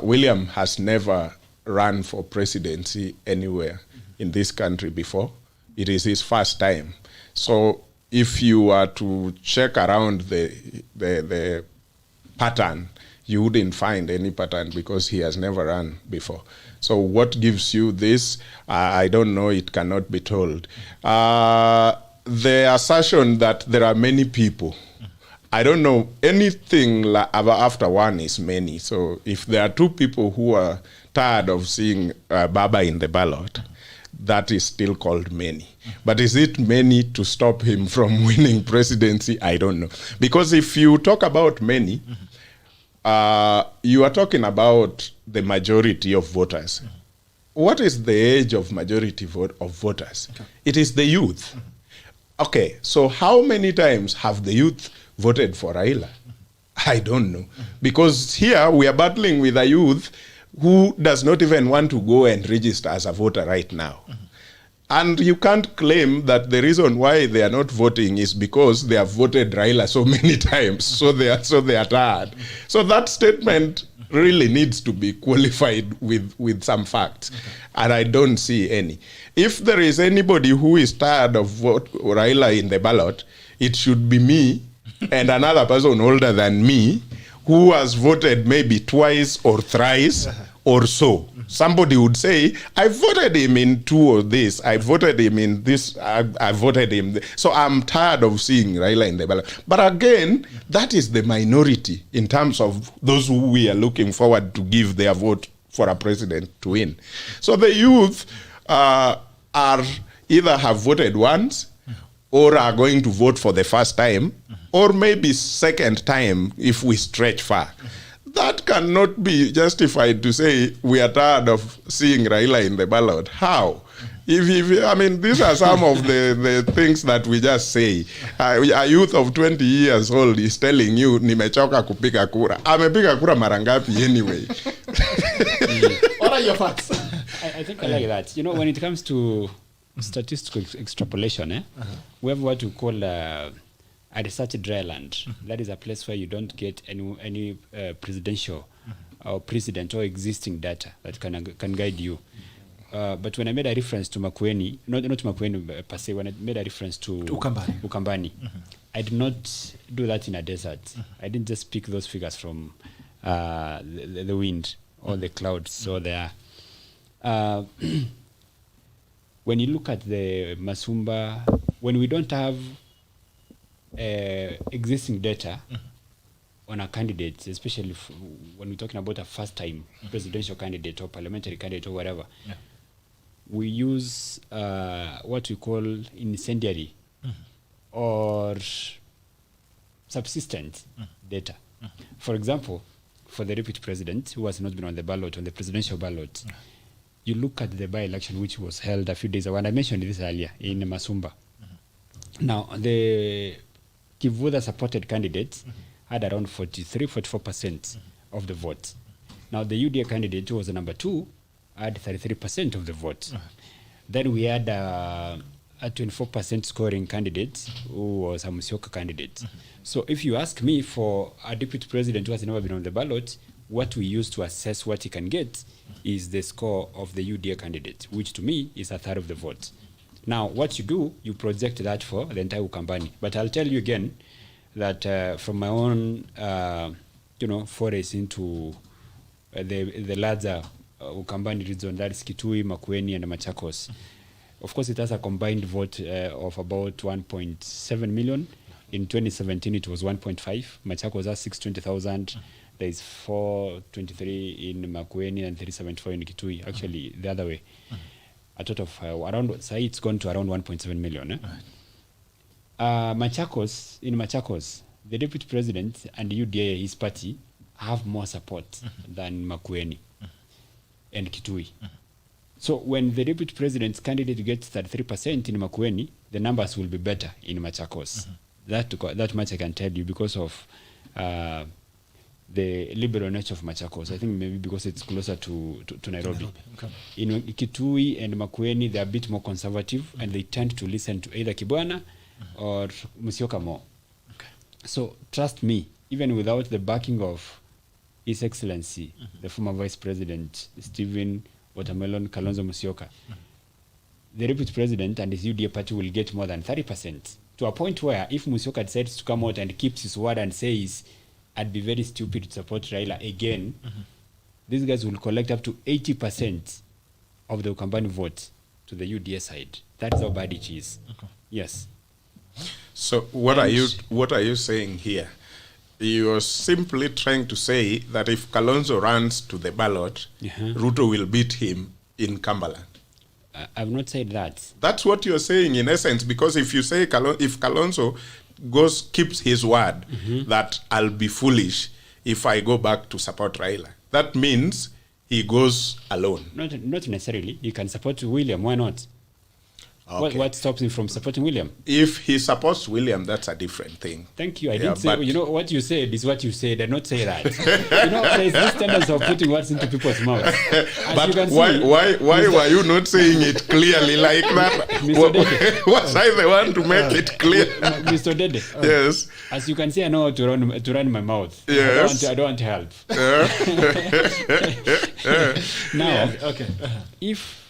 William has never run for presidency anywhere in this country before. It is his first time. So if you were to check around the pattern, you wouldn't find any pattern because he has never run before. So what gives you this? I don't know. It cannot be told. The assertion that there are many people, I don't know. Anything after one is many. So if there are two people who are tired of seeing Baba in the ballot, that is still called many. But is it many to stop him from winning presidency? I don't know. Because if you talk about many, you are talking about the majority of voters. What is the age of majority of voters? Okay. It is the youth. Okay, so how many times have the youth voted for Raila? I don't know. Because here we are battling with a youth who does not even want to go and register as a voter right now. And you can't claim that the reason why they are not voting is because they have voted Raila so many times, so they are tired. So that statement really needs to be qualified with some facts. And I don't see any. If there is anybody who is tired of vote Raila in the ballot, it should be me and another person older than me who has voted maybe twice or thrice or so. Somebody would say, I voted him in two of this, I voted him in this, I voted him. So I'm tired of seeing Raila in the ballot. But again, that is the minority in terms of those who we are looking forward to give their vote for a president to win. So the youth are either have voted once or are going to vote for the first time, or maybe second time if we stretch far. That cannot be justified to say we are tired of seeing Raila in the ballot. How? I mean, these are some of the things that we just say. A youth of 20 years old is telling you, nimechoka kupiga kura. Amepiga kura mara ngapi anyway? What are your facts? I think I like that. You know, when it comes to statistical extrapolation, we have what we call a research dry land. That is a place where you don't get any presidential or president or existing data that can guide you. But when I made a reference to Makueni, not Makueni per se, when I made a reference to Ukambani, I did not do that in a desert. I didn't just pick those figures from the wind or the clouds. So there are when you look at the Masumba, when we don't have existing data on a candidate, especially when we're talking about a first-time presidential candidate or parliamentary candidate or whatever, we use what we call incendiary or subsistent data. For example, for the deputy president who has not been on the ballot, on the presidential ballot, you look at the by-election which was held a few days ago, and I mentioned this earlier, in Masumba. Now, the Kivutha supported candidates had around 44% of the vote. Now, the UDA candidate, who was the number 2, had 33% of the vote. Then we had a 24% scoring candidate who was a Musyoka candidate. So if you ask me, for a deputy president who has never been on the ballot, what we use to assess what he can get is the score of the UDA candidate, which to me is a third of the vote. Now, what you do, you project that for the entire Ukambani. But I'll tell you again that from my own, forays into the larger Ukambani region, that is Kitui, Makueni, and Machakos. Of course, it has a combined vote of about 1.7 million. In 2017, it was 1.5. Machakos has 620,000. There is 423 in Makueni and 374 in Kitui. Actually, the other way. A total of around, say it's gone to around 1.7 million. Machakos, the deputy president and UDA, his party, have more support than Makueni and Kitui. So when the deputy president's candidate gets 33% in Makueni, the numbers will be better in Machakos. That much I can tell you because of the liberal nature of Machakos. I think maybe because it's closer to Nairobi. Okay. In Kitui and Makueni, they're a bit more conservative and they tend to listen to either Kibwana or Musyoka more. Okay. So trust me, even without the backing of His Excellency, the former Vice President, Stephen Watermelon Kalonzo Musyoka, the deputy president and his UDA party will get more than 30%, to a point where if Musyoka decides to come out and keeps his word and says, I'd be very stupid to support Raila again, these guys will collect up to 80% of the Ukambani vote to the UDA side. That is how bad it is. Okay. Yes. So what are you saying here? You're simply trying to say that if Kalonzo runs to the ballot, Ruto will beat him in Cumberland. I've not said that. That's what you're saying in essence, because if you say if Kalonzo keeps his word that I'll be foolish if I go back to support Raila, that means he goes alone. Not necessarily. You can support William. Why not? Okay. What stops him from supporting William? If he supports William, that's a different thing. Thank you. I didn't say, what you said is what you said. I not say that. There's this tendency of putting words into people's mouths. But why were you not saying it clearly like that? Was I the one to make it clear? Mr. Dede. Yes. As you can see, I know how to run my mouth. Yes. I don't want help. Now, if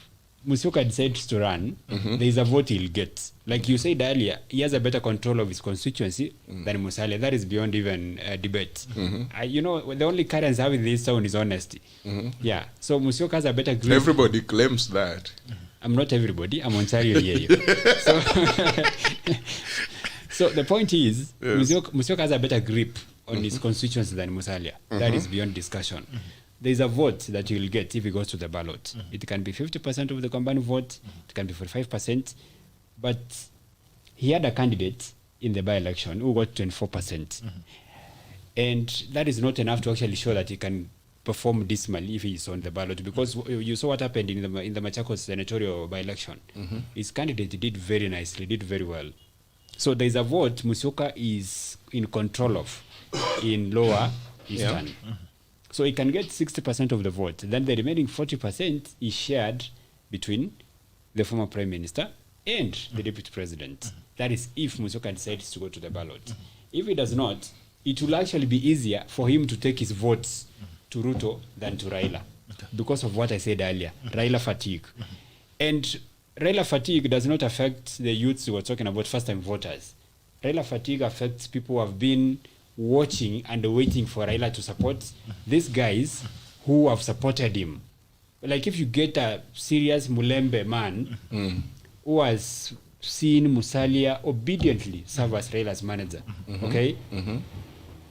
Musyoka decides to run, there is a vote he'll get. Like you said earlier, he has a better control of his constituency than Musalia. That is beyond even debate. The only currency I have in this town is honesty. Yeah. So Musyoka has a better grip. Everybody claims that. I'm not everybody. I'm ONCHARI OYIEYO. So the point is, Musyoka has a better grip on his constituency than Musalia. That is beyond discussion. There is a vote that he will get if he goes to the ballot. It can be 50% of the combined vote. It can be 45%. But he had a candidate in the by-election who got 24%. And that is not enough to actually show that he can perform dismally if he is on the ballot. Because you saw what happened in the Machakos senatorial by-election. His candidate did very nicely, did very well. So there is a vote Musyoka is in control of in Lower Eastern. So he can get 60% of the vote. Then the remaining 40% is shared between the former Prime Minister and the Deputy President. That is if Musyoka decides to go to the ballot. If he does not, it will actually be easier for him to take his votes to Ruto than to Raila. Because of what I said earlier, Raila fatigue. And Raila fatigue does not affect the youths who are talking about first-time voters. Raila fatigue affects people who have been watching and waiting for Raila to support these guys who have supported him. Like if you get a serious Mulembe man who has seen Musalia obediently serve as Raila's manager, okay?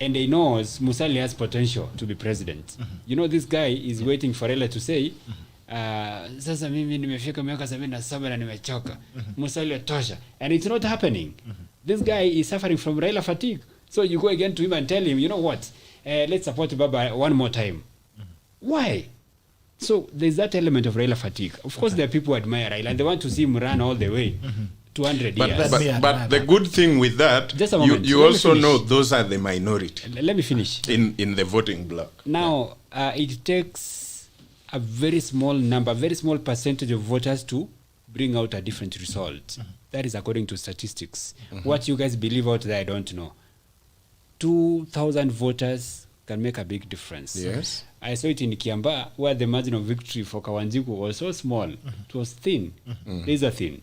And he knows Musalia has potential to be president. This guy is waiting for Raila to say, sasa mimi nimefika miaka 77 na nimechoka. Musalia tosha. And it's not happening. This guy is suffering from Raila fatigue. So you go again to him and tell him, you know what, let's support Baba one more time. Why? So there's that element of Raila fatigue. Of course, there are people who admire Raila and they want to see him run all the way. 200 years. But the good thing with that, Just a moment. you also know those are the minority Let me finish. in the voting bloc. Now, it takes a very small number, a very small percentage of voters to bring out a different result. That is according to statistics. What you guys believe out there, I don't know. 2,000 voters can make a big difference. Yes. I saw it in Kiamba, where the margin of victory for Kawanjiku was so small. It was thin. Razor thin.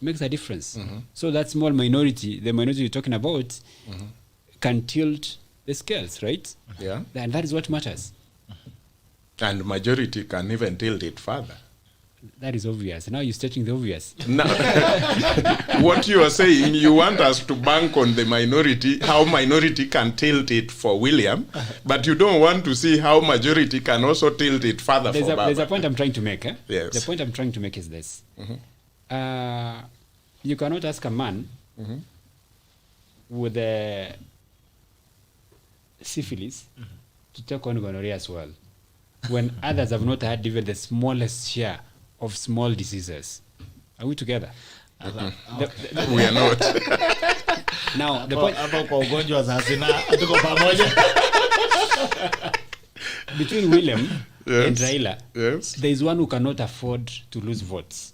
Makes a difference. So that small minority, the minority you're talking about, can tilt the scales, right? Yeah. And that is what matters. And majority can even tilt it further. That is obvious. Now you're stating the obvious. Now, what you are saying, you want us to bank on the minority, how minority can tilt it for William, but you don't want to see how majority can also tilt it further for Baba. There's a point I'm trying to make. Yes. The point I'm trying to make is this. You cannot ask a man with syphilis to take on gonorrhea as well, when others have not had even the smallest share of small diseases. Are we together? We are not. Now, the point between William and Raila, there is one who cannot afford to lose votes.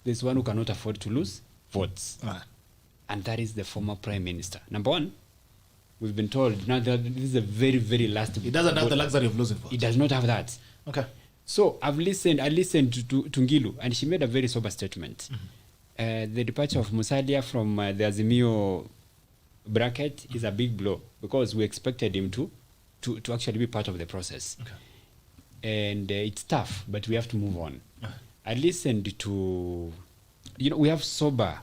There's one who cannot afford to lose votes. And that is the former Prime Minister. Number one, we've been told now that this is a very, very last. He doesn't have the luxury of losing votes. He does not have that. Okay. So I listened to Ngilu, and she made a very sober statement. The departure of Musalia from the Azimio bracket is a big blow because we expected him to actually be part of the process. Okay. And it's tough, but we have to move on. I listened to, we have sober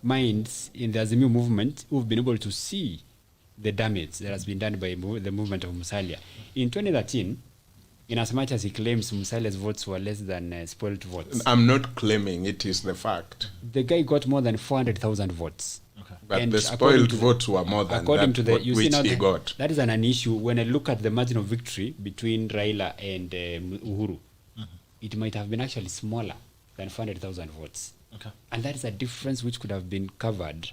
minds in the Azimio movement who've been able to see the damage that has been done by the movement of Musalia. In 2013, in as much as he claims Musalia's votes were less than spoiled votes. I'm not claiming, it is the fact. The guy got more than 400,000 votes. Okay. But And the spoiled votes were more than according that, to the, you see which now he got. that is an issue. When I look at the margin of victory between Raila and Uhuru, it might have been actually smaller than 400,000 votes. Okay. And that is a difference which could have been covered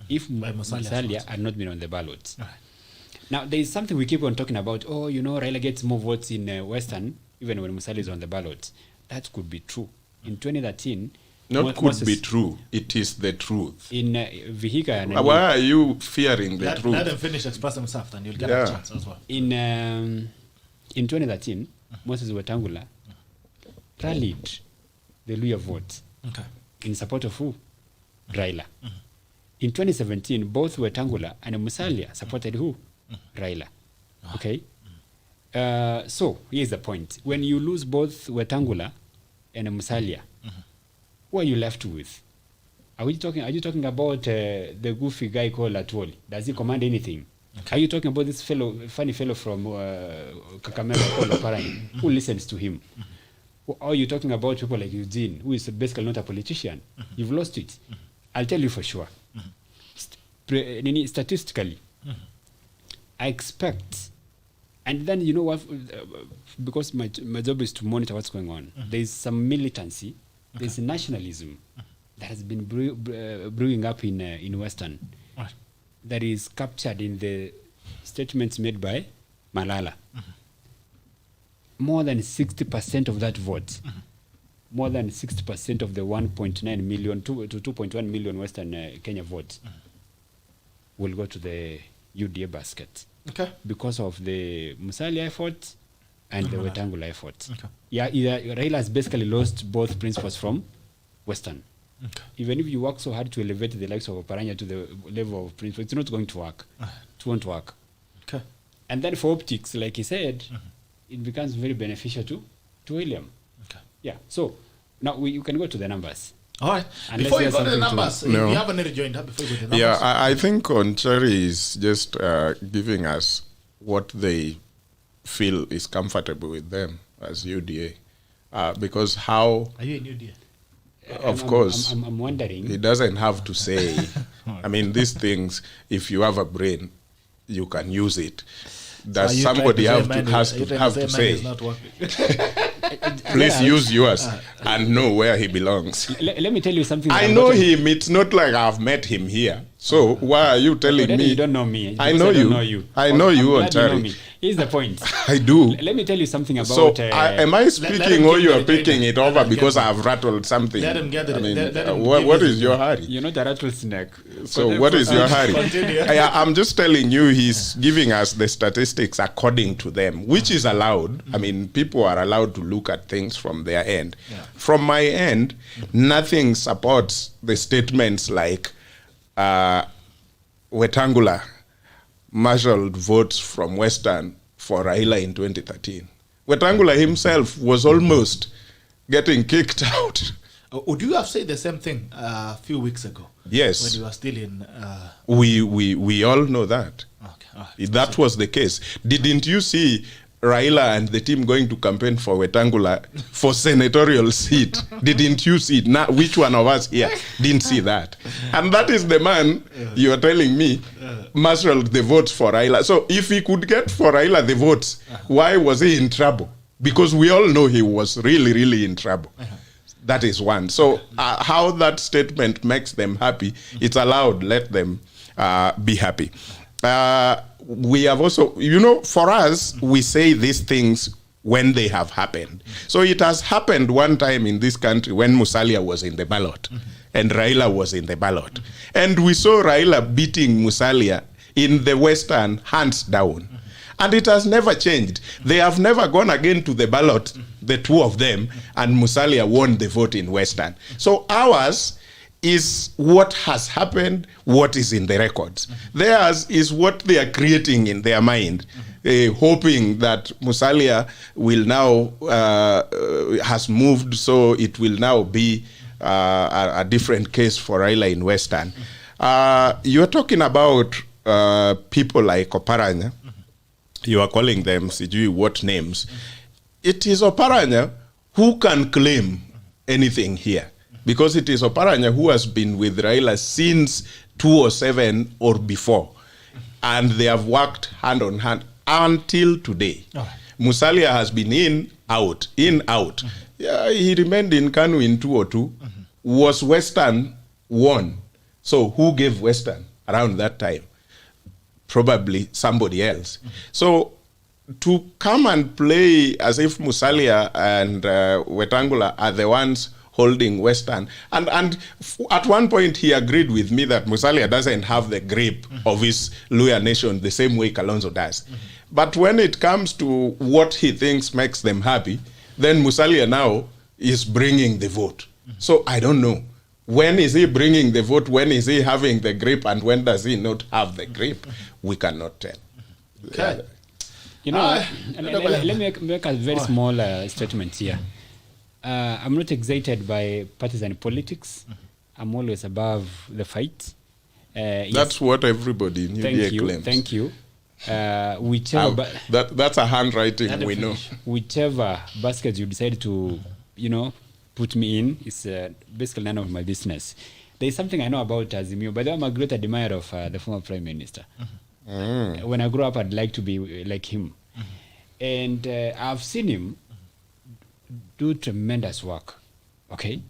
if Musalia had not been on the ballot. Right. Now, there is something we keep on talking about. Oh, Raila gets more votes in Western, even when Musalia is on the ballot. That could be true. In 2013... Not could be true. It is the truth. In Vihiga... and Why are you fearing the truth? Let him finish expressing himself, and you'll get a chance as well. In 2013, Moses Wetangula rallied the Luya vote in support of who? Raila. In 2017, both Wetangula and Musalia supported who? Raila. Okay? So, here's the point. When you lose both Wetangula and Musalia, who are you left with? Are you talking about the goofy guy called Atwoli? Does he command anything? Are you talking about this funny fellow from Kakamega called Oparanya, who listens to him? Or are you talking about people like Eugene, who is basically not a politician? You've lost it. I'll tell you for sure. Statistically, I expect, and then you know what, because my job is to monitor what's going on. There is some militancy, there's nationalism that has been brewing up in Western. Right. That is captured in the statements made by Malala. More than 60% of that vote, more than 60% of the 1.9 million to 2.1 million Western Kenya vote will go to the UDA basket. Okay. Because of the Musalia effort and the Wetangula effort. Okay. Yeah, Raila has basically lost both principles from Western. Okay. Even if you work so hard to elevate the likes of Oparanya to the level of principle, it's not going to work. It won't work. Okay. And then for optics, like he said, it becomes very beneficial to William. Okay. Yeah. So now you can go to the numbers. All right. Unless Before you there's go to the something numbers, if No. you haven't rejoined her, before you go to the numbers. Yeah, I think ONCHARI is just giving us what they feel is comfortable with them as UDA. Because how... Are you a new dear? Of course. I'm wondering. He doesn't have to say. I mean, these things, if you have a brain, you can use it. does somebody have to say? Please use yours and know where he belongs. Let me tell you something. I know him. It's not like I've met him here. So why are you telling me? You don't know me. I know you. I know you, ONCHARI. Here's the point. I do. Let me tell you something about... So am I speaking or you are picking it over because I've rattled something? Let him get it. I mean, what is your hurry? You're not a rattlesnake. So what is your hurry? I'm just telling you, he's giving us the statistics according to them, which is allowed. I mean, people are allowed to look at things from their end. Yeah. From my end, nothing supports the statements like Wetangula marshaled votes from Western for Raila in 2013. Wetangula himself was almost getting kicked out. Would you have said the same thing a few weeks ago? Yes. When you were still in... We all know that. Okay. That was the case. Didn't you see Raila and the team going to campaign for Wetangula for senatorial seat? Didn't you see it? Now, which one of us here didn't see that? And that is the man you are telling me marshaled the votes for Raila. So if he could get for Raila the votes, why was he in trouble? Because we all know he was really, really in trouble. That is one. So how that statement makes them happy, it's allowed. Let them be happy. We have also, you know, for us, we say these things when they have happened. So it has happened one time in this country when Musalia was in the ballot and Raila was in the ballot. And we saw Raila beating Musalia in the Western hands down. And it has never changed. They have never gone again to the ballot, the two of them, and Musalia won the vote in Western. So ours is what has happened, what is in the records. Theirs is what they are creating in their mind, hoping that Musalia will now, has moved, so it will now be a different case for Raila in Western. You're talking about people like Oparanya. You are calling them, sijui what names. It is Oparanya who can claim anything here. Because it is Oparanya who has been with Raila since 2007 or before. And they have worked hand on hand until today. Musalia has been in, out. Yeah, he remained in Kanu in 2002. Was Western won? So who gave Western around that time? Probably somebody else. So to come and play as if Musalia and Wetangula are the ones holding Western. And at one point he agreed with me that Musalia doesn't have the grip of his Luya nation the same way Kalonzo does. But when it comes to what he thinks makes them happy, then Musalia now is bringing the vote. So I don't know. When is he bringing the vote? When is he having the grip? And when does he not have the grip? We cannot tell. Okay. You know, let me make a very small statement here. I'm not excited by partisan politics. I'm always above the fight. That's what everybody in UDA claims. Thank you. Whichever that's a handwriting we know. Whichever basket you decide to, put me in, is basically none of my business. There is something I know about Azimio, but I'm a great admirer of the former Prime Minister. When I grow up, I'd like to be like him. And I've seen him do tremendous work, okay?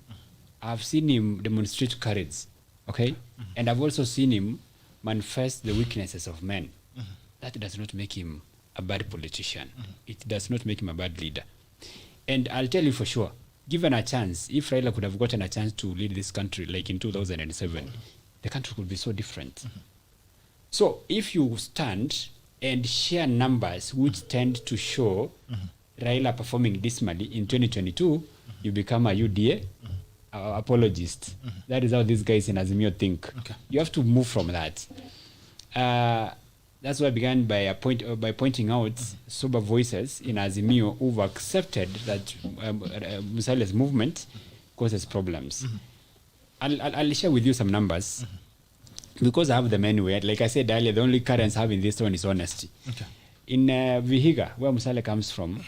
I've seen him demonstrate courage, okay? And I've also seen him manifest the weaknesses of men. That does not make him a bad politician. It does not make him a bad leader. And I'll tell you for sure, given a chance, if Raila could have gotten a chance to lead this country like in 2007, the country could be so different. So if you stand and share numbers which tend to show Raila performing dismally in 2022, you become a UDA apologist. That is how these guys in Azimio think. Okay. You have to move from that. That's why I began by pointing out sober voices in Azimio who've accepted that Musalia's movement causes problems. I'll share with you some numbers. Because I have them anyway. Like I said earlier, the only currency I have in this one is honesty. Okay. In Vihiga, where Musalia comes from,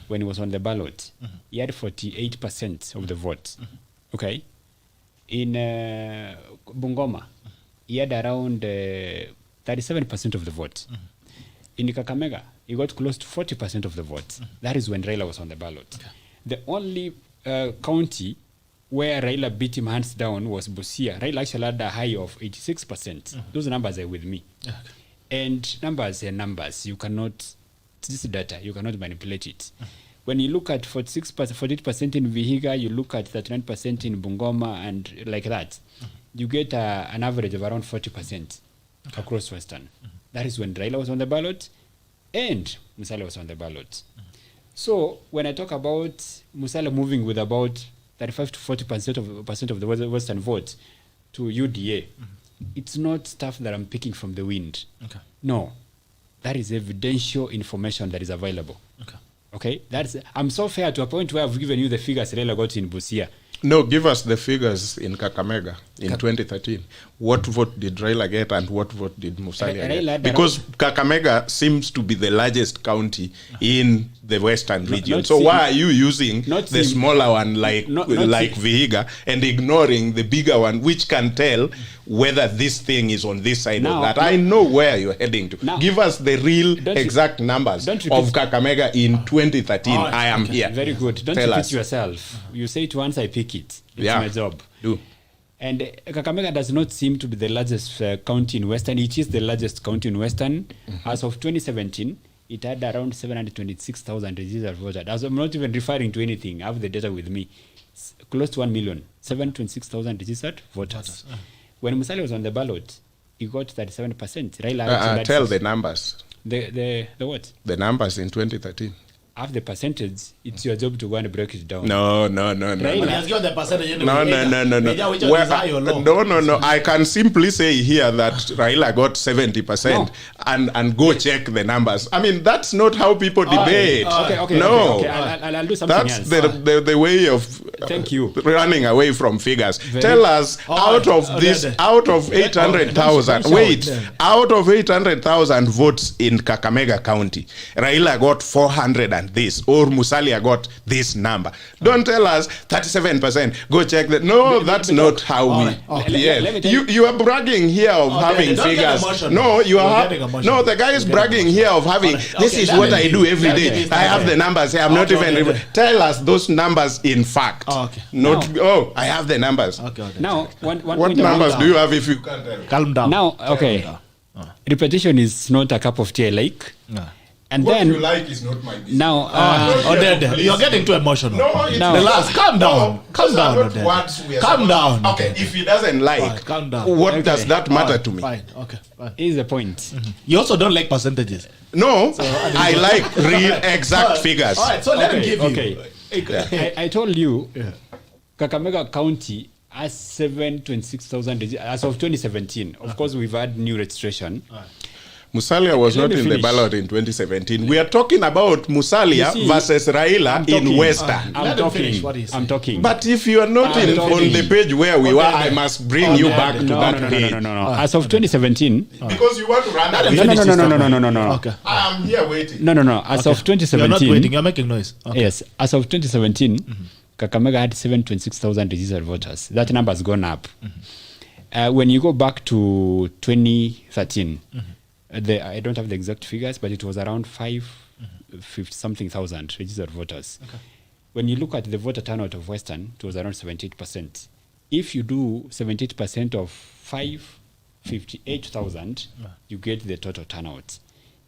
when he was on the ballot, he had 48% of the vote. Okay. In Bungoma, he had around 37% of the vote. In Kakamega, he got close to 40% of the votes. That is when Raila was on the ballot. Okay. The only county where Raila beat him hands down was Busia. Raila actually had a high of 86%. Those numbers are with me. Okay. And numbers are numbers. You cannot, this data, you cannot manipulate it. When you look at 48% in Vihiga, you look at 39% in Bungoma, and like that, you get an average of around 40% across Western. That is when Raila was on the ballot and Musalia was on the ballot. So when I talk about Musalia moving with about 35 to 40% of the Western vote to UDA, it's not stuff that I'm picking from the wind. Okay. No, that is evidential information that is available. Okay. Okay, I'm so fair to a point where I've given you the figures Raila got in Busia. No, give us the figures in Kakamega in 2013. What vote did Raila get and what vote did Musalia get? Because Kakamega seems to be the largest county in the Western region. So why are you using the smaller one like Vihiga and ignoring the bigger one, which can tell whether this thing is on this side or that? I know where you're heading to. Give us the real exact numbers of Kakamega in 2013. I am here. Very good. Don't repeat yourself. You say it once, I pick it. It's my job. Do. And Kakamega does not seem to be the largest county in Western. It is the largest county in Western. As of 2017, it had around 726,000 registered voters. I'm not even referring to anything. I have the data with me. It's close to 1 million. 726,000 registered voters. When Musalia was on the ballot, he got 37%. Raila tell the numbers. The what? The numbers in 2013. Half the percentage, it's your job to go and break it down. No. No. I can simply say here that Raila got 70% and go check the numbers. I mean, that's not how people debate. Okay. I'll do something else. That's the way of thank you running away from figures. Tell us out of 800,000, out of 800,000 votes in Kakamega County, Raila got 400 and this, or Musalia got this number. Don't tell us 37%. Go check that. No, that's not how we. You are bragging here of having figures. No, you are. No, the guy is bragging here of having. This is what I do every day. I have the numbers here. I'm not even. Tell us those numbers in fact. Not. I have the numbers. Now, what numbers do you have if you can't tell? Calm down. Now, okay. Repetition is not a cup of tea I like. And what then you like is not my business. now, Oded, you're getting too emotional. No, it's No. the last. Calm down. Calm down, Oded. Calm down. Okay, if he doesn't like, calm down. what does that matter to me? Fine. Okay. Fine. here's the point. You also don't like percentages. No, I like real exact figures. All right. So let me give you. Okay. I told you, Kakamega County has 726,000 as of 2017. Of course, we've had new registration. Musalia was not in the ballot in 2017. We are talking about Musalia versus Raila in Western. I'm talking. But if you are not on the page where we were, I must bring you back to that page. No. As of 2017. Because you want to run away. No. Okay. I am here waiting. No. As of 2017. You're not waiting. You're making noise. Okay. Yes. As of 2017, Kakamega had 726,000 registered voters. That number has gone up. When you go back to 2013, I don't have the exact figures, but it was around 50-something thousand registered voters. Okay. When you look at the voter turnout of Western, it was around 78%. If you do 78% of 558,000, you get the total turnout.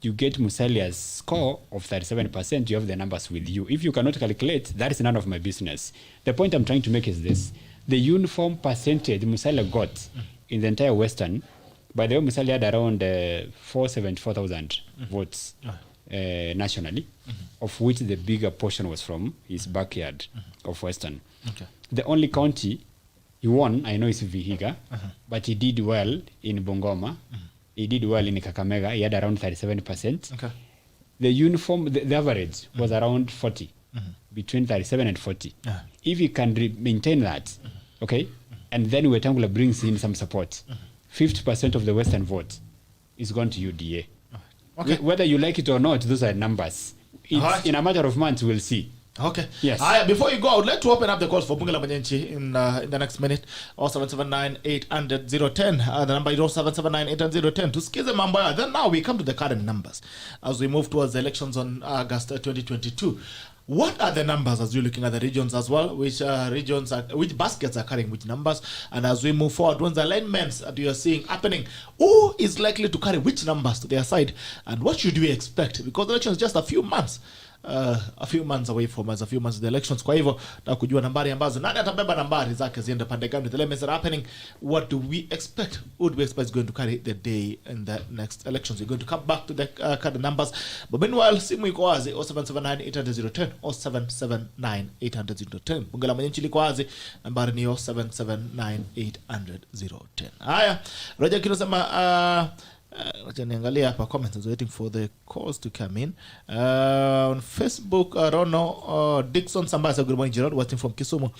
You get Musalia's score of 37%, you have the numbers with you. If you cannot calculate, that is none of my business. The point I'm trying to make is this. The uniform percentage Musalia got in the entire Western, by the way, Musalia had around 474,000 votes nationally, of which the bigger portion was from his backyard of Western. Okay. The only county he won, I know, is Vihiga, but he did well in Bungoma. He did well in Kakamega. He had around 37%. Okay. The uniform, the average was around 40, between 37 and 40. If he can maintain that, okay, and then Wetangula brings in some support, 50% of the Western vote is gone to UDA. Okay. Whether you like it or not, those are numbers. In a matter of months, we'll see. Okay. Yes. Before you go, I would like to open up the calls for Bunge la Mwananchi in the next minute. 0779-800-010. The number is 0779-800-010. To skizze mambo ya. Then now we come to the current numbers as we move towards the elections on August 2022. What are the numbers as you're looking at the regions as well? Which regions are, which baskets are carrying which numbers? And as we move forward, once the alignments that you are seeing happening, who is likely to carry which numbers to their side? And what should we expect? Because the election is just a few months away from us, a few months of the elections. Kwa hivyo na kujua nambari ambazo nani atabeba nambari zake ziende pande gani, the elements that are happening. What do we expect? Who do we expect is going to carry the day in the next elections? We're going to come back to the current numbers, but meanwhile simu iko wazi 0779-800-010 0779-800-010. Bunge la Mwananchi liko wazi, nambari ni 0779-800-010. Haya, Roger kinasema niangalia hapa comments, waiting for the calls to come in. On Facebook, Rono Dixon Sambasa, good morning Gerald, watching from Kisumu.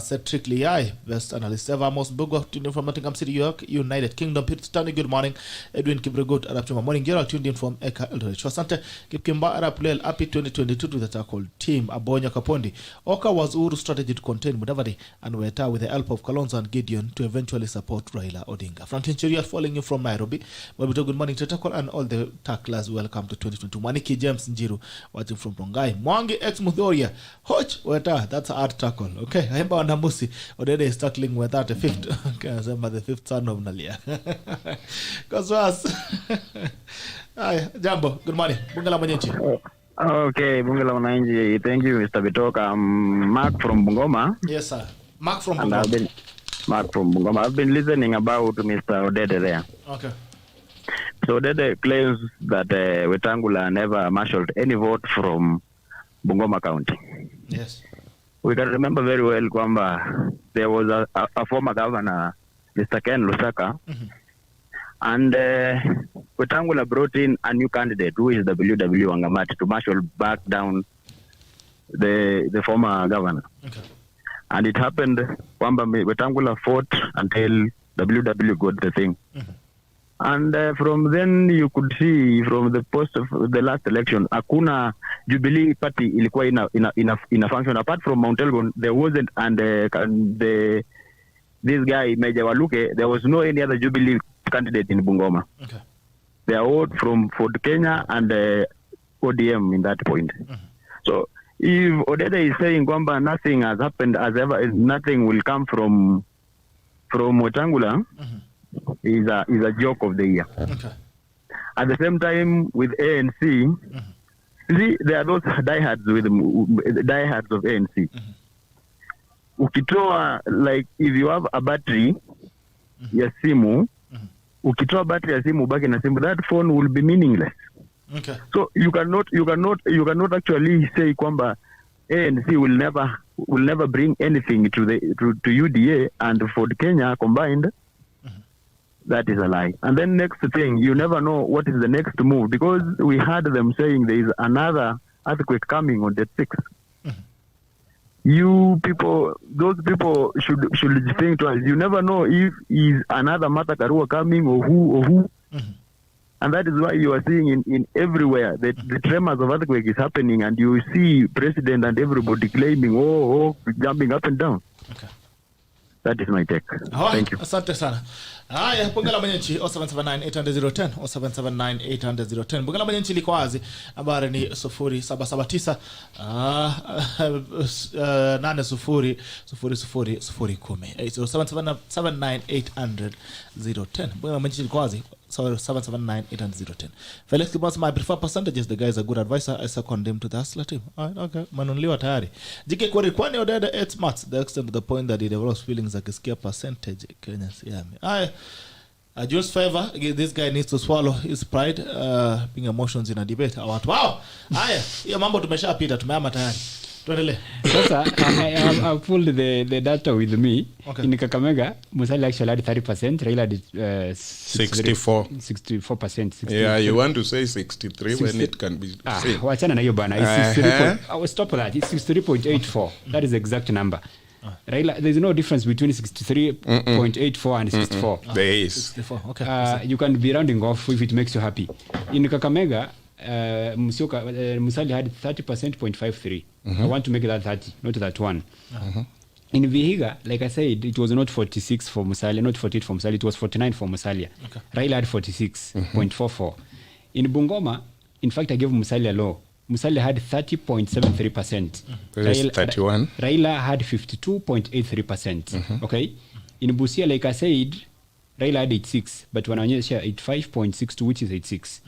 Cedric Liai, best analyst ever. Amos Bugo, tuned in from Nottingham City, York, United Kingdom. Peter Stanley, good morning. Edwin Kibregut, Arab morning. Gerald, tuned in from Eka Eldoret. Shwasante, Kipkimba Arab Lel, happy 2022 to the tackle team. Abonya Kapondi. Oka was Uru's strategy to contain Mudavadi and Weta with the help of Kalonzo and Gideon to eventually support Raila Odinga. Franklin Cheria following you from Nairobi. Well, good morning to tackle and all the tacklers. Welcome to 2022. Maniki James Njiru, watching from Rongai. Mwangi ex Muthoria. Hoch Weta, that's a hard tackle. Okay. Hemba Wanamusi ODEDE is tackling with that the fifth. Okay, the fifth son of Nalia. Coswas. Hi, Jambo. Good morning. Bunge la Mwananchi. Okay, Bunge la Mwananchi. Thank you, Mr. Bitoka. I'm Mark from Bungoma. Yes, sir. Mark from Bungoma. I've been listening about Mr. ODEDE there. Okay. So ODEDE claims that Wetangula never marshaled any vote from Bungoma County. Yes. We can remember very well kwamba there was a former governor, Mr. Ken Lusaka, and Wetangula brought in a new candidate who is WW Wangamati to marshal back down the former governor. Okay. And it happened kwamba Wetangula fought until WW got the thing. And from then you could see from the post of the last election, Akuna Jubilee Party ilikuwa ina function. Apart from Mount Elgon, there wasn't, and this guy Meja Waluke, there was no any other Jubilee candidate in Bungoma. Okay. They are all from Ford Kenya and ODM in that point. So if ODEDE is saying kwamba nothing has happened as ever, nothing will come from Wetangula, is a joke of the year. Okay. At the same time, with ANC, see, there are those diehards of ANC. Ukitoa, like, if you have a battery, ya simu, ukitoa battery ya simu ubaki na simu, that phone will be meaningless. Okay. So you cannot actually say kwamba ANC will never bring anything to UDA and Ford Kenya combined. That is a lie. And then next thing, you never know what is the next move, because we heard them saying there is another earthquake coming on the 6th. You people, those people should think twice. You never know if is another Martha Karua coming or who. And that is why you are seeing in everywhere that the tremors of earthquake is happening, and you see president and everybody claiming, jumping up and down. Okay. That is my take. Thank you. Asante sana. Haya, Bunge la Mwananchi 0779-800-010 0779-800-010. Bunge la Mwananchi liko wazi, habari ni 0779 800-010 0779-800-010. Bunge la Mwananchi liko wazi, 0779-800-010. Felix Kibos, my preferred percentages. The guy is a good advisor. I second him to the hustler team. Okay, manunuliwa tayari. Jike kwani ODEDE 8 months, the extent to the point that he develops feelings akisikia percentage Kenya siami. Jules Favor, this guy needs to swallow his pride, being emotions in a debate. Wow. Hiyo mambo tumeshapita, tumeama tayari. Tuendelee. Sasa I pulled the data with me. Okay. In Kakamega, Musalia actually had 30%, Raila had 64%. 64%. Yeah, you want to say 63 when it can be seen. Wachana na hiyo bana. I will stop that. It's 63.84. That is the exact number. Raila, there's no difference between 63.84 and 64. There is. 64. Okay. You can be rounding off if it makes you happy. In Kakamega, Musalia had 30.53%. I want to make that 30, not that one. In Vihiga, like I said, it was not 46 for Musalia, not 48 for Musalia, it was 49 for Musalia. Raila had 46.44. In Bungoma, in fact, I gave Musalia low. Musalia had 30.73%. This is 31. Raila had 52.83%. Okay? In Busia, like I said, Raila had 86, but when I share 85.62, which is 86.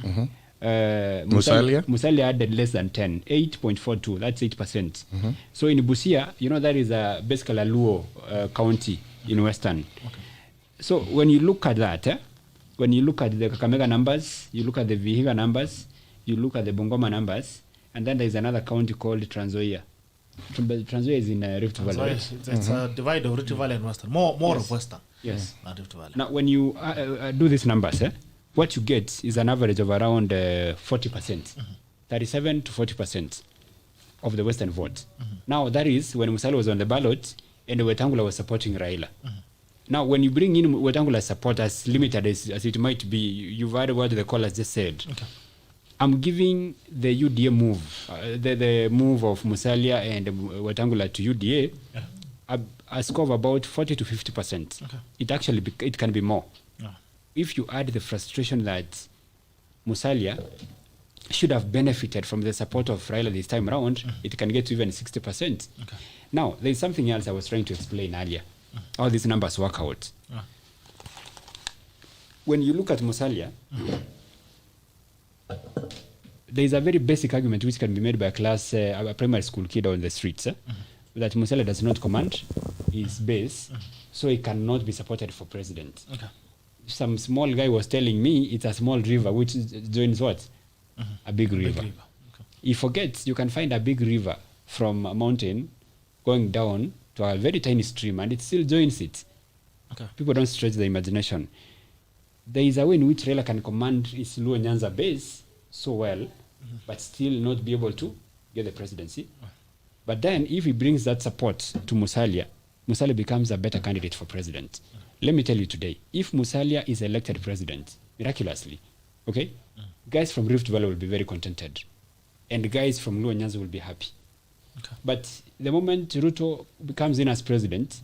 Musalia had less than 10, 8.42, that's 8%. So in Busia, that is basically a Luo county in Western. So when you look at that, when you look at the Kakamega numbers, you look at the Vihiga numbers, you look at the Bungoma numbers, and then there's another county called Trans Nzoia. Trans Nzoia is in Rift Valley. It's a divide of Rift Valley and Western. More of Western. Yes. Not Rift Valley. Now, when you do these numbers, what you get is an average of around 40%, 37 to 40% of the Western vote. Now, that is when Musalia was on the ballot and Wetangula was supporting Raila. Now, when you bring in Wetangula's support, as limited as it might be, you've heard what the caller just said. I'm giving the UDA move, the move of Musalia and Wetangula to UDA, a score of about 40 to 50%. It can be more. If you add the frustration that Musalia should have benefited from the support of Raila this time around, it can get to even 60%. Now, there's something else I was trying to explain earlier. How these numbers work out. When you look at Musalia, there is a very basic argument which can be made by a primary school kid on the streets, that Musalia does not command his base, so he cannot be supported for president. Some small guy was telling me it's a small river which joins what? A big river. He forgets you can find a big river from a mountain going down to a very tiny stream and it still joins it. People don't stretch the imagination. There is a way in which Raila can command his Luo Nyanza base so well, but still not be able to get the presidency. But then if he brings that support to Musalia, Musalia becomes a better candidate for president. Let me tell you today, if Musalia is elected president, miraculously, guys from Rift Valley will be very contented. And guys from Luo Nyanza will be happy. But the moment Ruto comes in as president,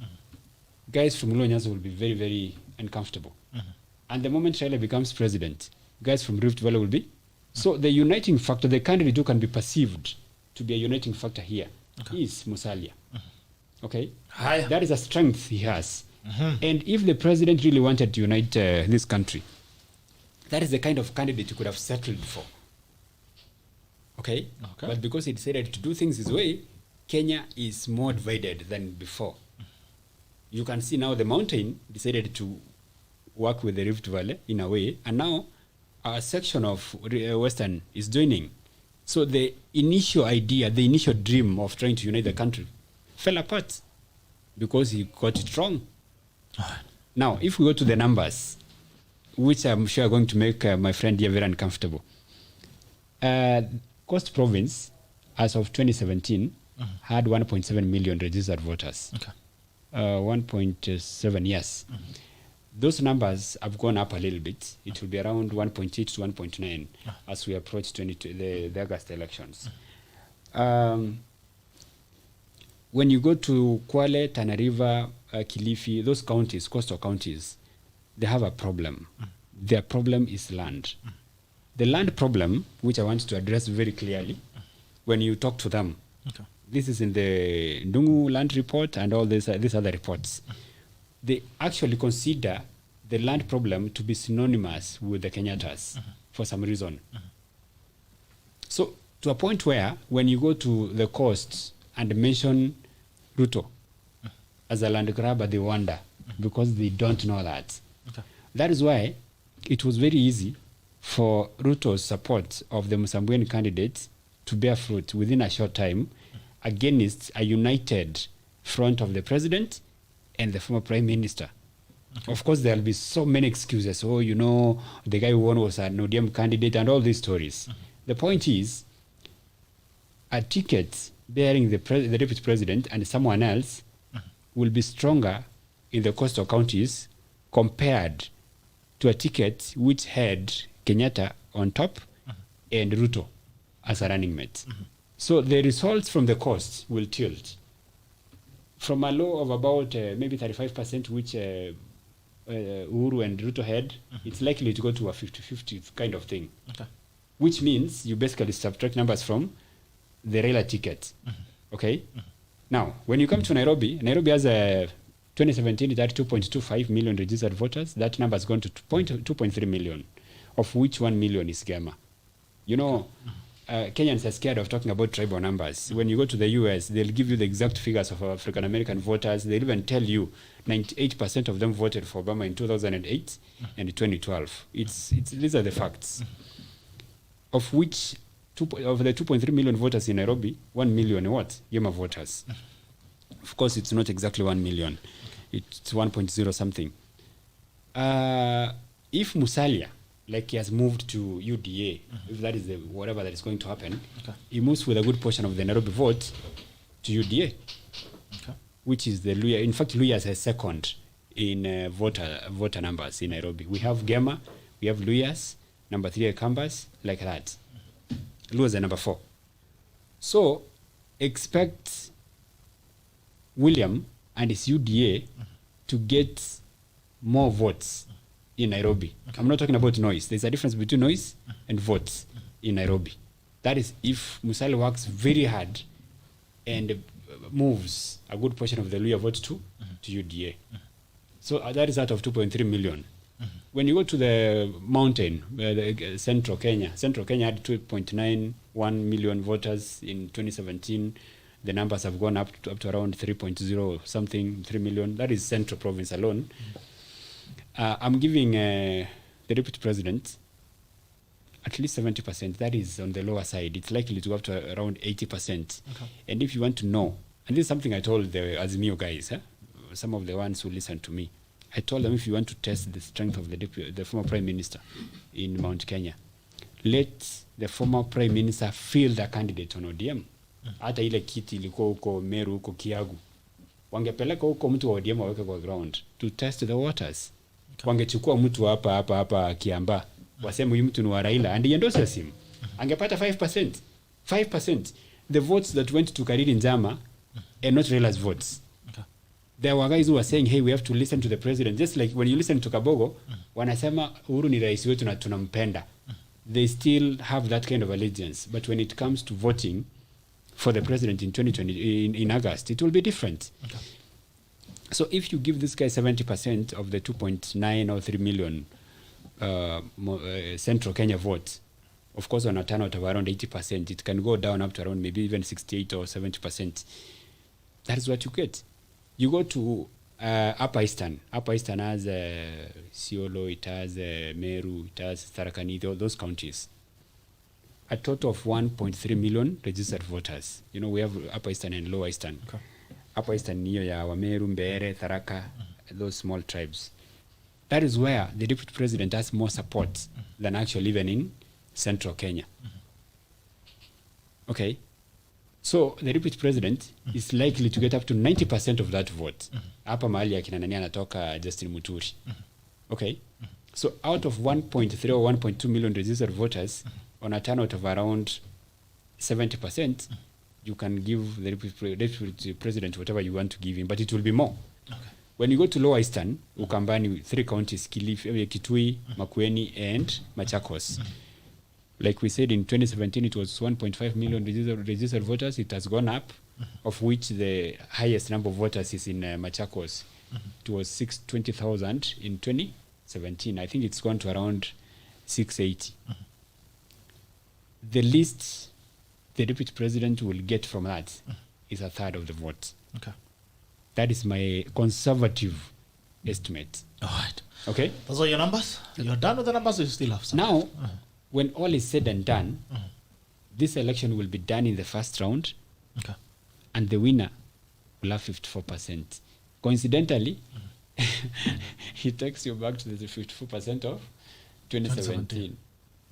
guys from Luo Nyanza will be very, very uncomfortable. And the moment Raila becomes president, guys from Rift Valley will be. So the uniting factor, the candidate who can be perceived to be a uniting factor here is Musalia. That is a strength he has. And if the president really wanted to unite this country, that is the kind of candidate you could have settled for. But because he decided to do things his way, Kenya is more divided than before. You can see now the mountain decided to work with the Rift Valley in a way, and now a section of Western is joining. So the initial idea, the initial dream of trying to unite the country fell apart because he got it wrong. Now, if we go to the numbers, which I'm sure are going to make my friend here very uncomfortable. Coast Province, as of 2017, had 1.7 million registered voters. 1.7, yes. Those numbers have gone up a little bit. It will be around 1.8 to 1.9 as we approach the August elections. When you go to Kwale, Tana River, Kilifi, those counties, coastal counties, they have a problem. Their problem is land. The land problem, which I want to address very clearly, when you talk to them, this is in the Ndungu land report and all these other reports, they actually consider the land problem to be synonymous with the Kenyattas for some reason. So to a point where when you go to the coast and mention Ruto as a land grabber, they wonder because they don't know that. That is why it was very easy for Ruto's support of the Msambweni candidates to bear fruit within a short time against a united front of the president and the former prime minister. Of course, there will be so many excuses. Oh, the guy who won was an ODM candidate and all these stories. The point is, a ticket bearing the deputy president and someone else will be stronger in the coastal counties compared to a ticket which had Kenyatta on top and Ruto as a running mate. So the results from the coast will tilt. From a low of about maybe 35%, which Uhuru and Ruto had, it's likely to go to a 50-50 kind of thing. Okay. Which means you basically subtract numbers from the Raila ticket. Okay? Now, when you come to Nairobi, Nairobi has a 2017, it had 2.25 million registered voters. That number has gone to 2.3 million, of which 1 million is Gema. You know, Kenyans are scared of talking about tribal numbers. When you go to the US, they'll give you the exact figures of African American voters. They'll even tell you 98% of them voted for Obama in 2008 and 2012. These are the facts. Of which, of the 2.3 million voters in Nairobi, 1 million what? Gema voters. Of course, it's not exactly 1 million. It's 1.0 something. If Musalia, like he has moved to UDA, if that is whatever that is going to happen, he moves with a good portion of the Nairobi vote to UDA, which is the Luya. In fact, Luya is a second in voter numbers in Nairobi. We have Gema, we have Luyas, number 3 Kambas, like that. Luya is the number 4. So expect William and his UDA to get more votes in Nairobi. I'm not talking about noise. There's a difference between noise and votes in Nairobi. That is if Musalia works very hard and moves a good portion of the Luya vote to UDA. So that is out of 2.3 million. When you go to the mountain, Central Kenya had 2.91 million voters in 2017. The numbers have gone up to around 3.0 something, 3 million. That is Central Province alone. I'm giving the Deputy President at least 70%. That is on the lower side. It's likely to go up to around 80%. And if you want to know, and this is something I told the Azimio guys, some of the ones who listen to me, I told them if you want to test the strength of the former Prime Minister in Mount Kenya, let the former Prime Minister field a candidate on ODM. Hata ile kiti ilikuwa huko Meru, huko Kiagu. Wangepeleka huko mtu wa ODM waweke kwa ground to test the waters. Wangechukua mtu hapa Kiamba. Waseme huyu mtu ni wa Raila and he endorses him. Angepata 5%. 5%. The votes that went to Kariri Njama are not Raila's votes. There were guys who were saying, hey, we have to listen to the president. Just like when you listen to Kabogo, wanasema Uhuru ni rais wetu na tunampenda. They still have that kind of allegiance. But when it comes to voting for the president in 2020, in August, it will be different. So if you give this guy 70% of the 2.9 or 3 million Central Kenya votes, of course on a turnout of around 80%, it can go down up to around maybe even 68 or 70%. That is what you get. You go to Upper Eastern. Upper Eastern has Siolo, it has Meru, it has Tharakani, those counties. A total of 1.3 million registered voters. You know, we have Upper Eastern and Lower Eastern. Upper Eastern niyo ya Wameru, Mbeere, Tharaka, those small tribes. That is where the Deputy President has more support than actually even in Central Kenya. Okay? So the Deputy President is likely to get up to 90% of that vote. Hapa mahali akina nani anatoka Justin Muturi. Okay? So out of 1.3 or 1.2 million registered voters, on a turnout of around 70%, you can give the Deputy President whatever you want to give him, but it will be more. When you go to Lower Eastern, Ukambani, 3 counties, Kilifi, Kitui, Makueni, and Machakos. Like we said, in 2017, it was 1.5 million registered voters. It has gone up, of which the highest number of voters is in Machakos. It was 620,000 in 2017. I think it's gone to around 680. The least the Deputy President will get from that is a third of the vote. That is my conservative estimate. All right. Okay? Those are your numbers? You're done with the numbers or you still have some? Now, when all is said and done, this election will be done in the first round, and the winner will have 54%. Coincidentally, he takes you back to the 54% of 2017.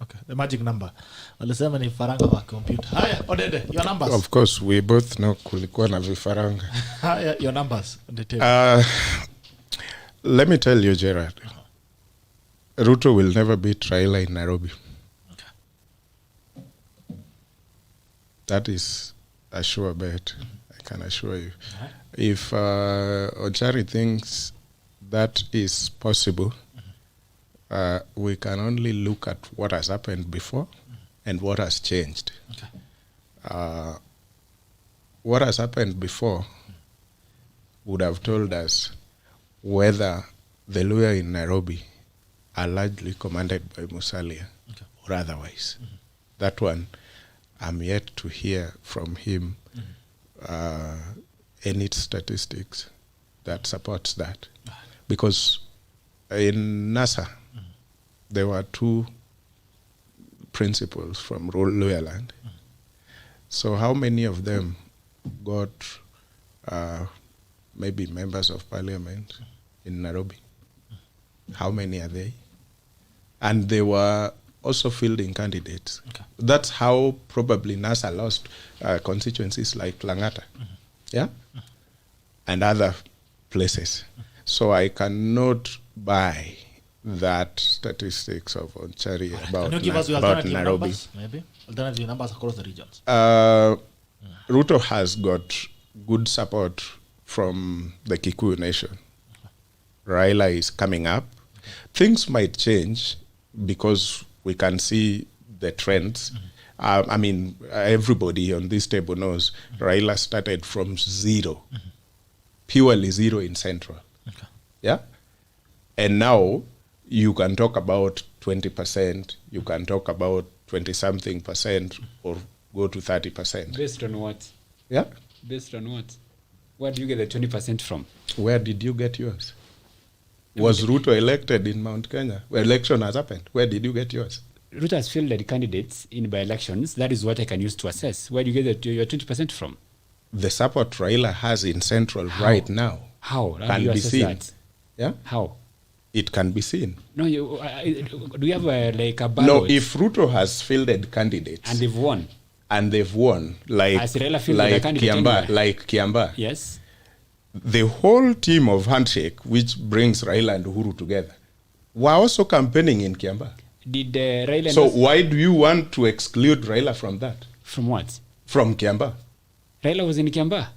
Okay, the magic number. Walisema ni faranga wa computer. Haya, Odede, your numbers. Of course, we both know kulikuwa na vifaranga. Haya, your numbers on the table. Let me tell you, Gerard. Ruto will never beat Raila in Nairobi. That is a sure bet. I can assure you. If ONCHARI thinks that is possible, we can only look at what has happened before and what has changed. What has happened before would have told us whether the Luhya in Nairobi are largely commanded by Musalia or otherwise. That one, I'm yet to hear from him any statistics that supports that. Because in NASA, there were two principals from Luhya land. So how many of them got maybe members of parliament in Nairobi? How many are they? And they were also fielding candidates. That's how probably NASA lost constituencies like Langata, and other places. So I cannot buy that statistics of ONCHARI about, Can you give us your about alternative Nairobi. numbers, maybe? Alternative numbers across the regions. Ruto has got good support from the Kikuyu nation. Raila is coming up. Things might change because we can see the trends. I mean, everybody on this table knows Raila started from zero, purely zero in Central. Yeah? And now you can talk about 20%, you can talk about 20-something percent, or go to 30%. Based on what? Yeah? Based on what? Where do you get the 20% from? Where did you get yours? Was Ruto elected in Mount Kenya? Where election has happened. Where did you get yours? Ruto has fielded candidates in by-elections. That is what I can use to assess. Where do you get your 20% from? The support Raila has in Central right now How? How can do you be assess seen. that? Yeah? How? It can be seen. No, do you have like a ballot? No, if Ruto has fielded candidates and they've won. Like Has Raila fielded a candidate anywhere? Kiamba, Yes. the whole team of Handshake, which brings Raila and Uhuru together, were also campaigning in Kiamba. Did Raila... So why do you want to exclude Raila from that? From what? From Kiamba? Raila was in Kiamba.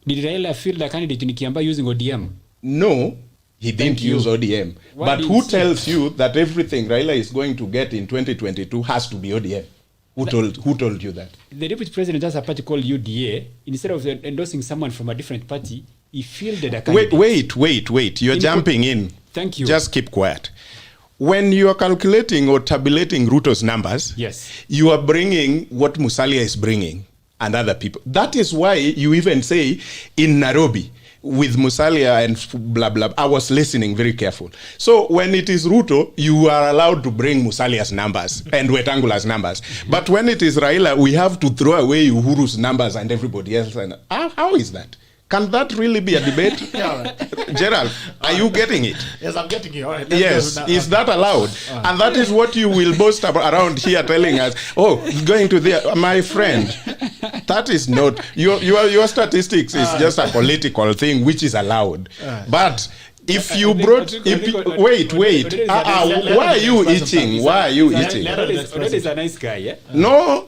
Did Raila field a candidate in Kiamba using ODM? No, he didn't use ODM. What but did who he- tells you that everything Raila is going to get in 2022 has to be ODM? Who told you that? The deputy president has a party called UDA. Instead of endorsing someone from a different party, he fielded a candidate. Wait. You're jumping in. Thank you. Just keep quiet. When you are calculating or tabulating Ruto's numbers, Yes. you are bringing what Musalia is bringing and other people. That is why you even say in Nairobi, with Musalia and blah, blah, I was listening very careful. So when it is Ruto, you are allowed to bring Musalia's numbers and Wetangula's numbers. But when it is Raila, we have to throw away Uhuru's numbers and everybody else. And how is that? Can that really be a debate? Gerald, are you getting it? Yes, I'm getting you. All right, Yes, is that allowed? And that is what you will boast around here telling us, oh, going to there. My friend, that is not, your statistics is just a political thing which is allowed. But if you brought, wait, why are you eating? Why are you eating? Odede is a nice guy, yeah? No,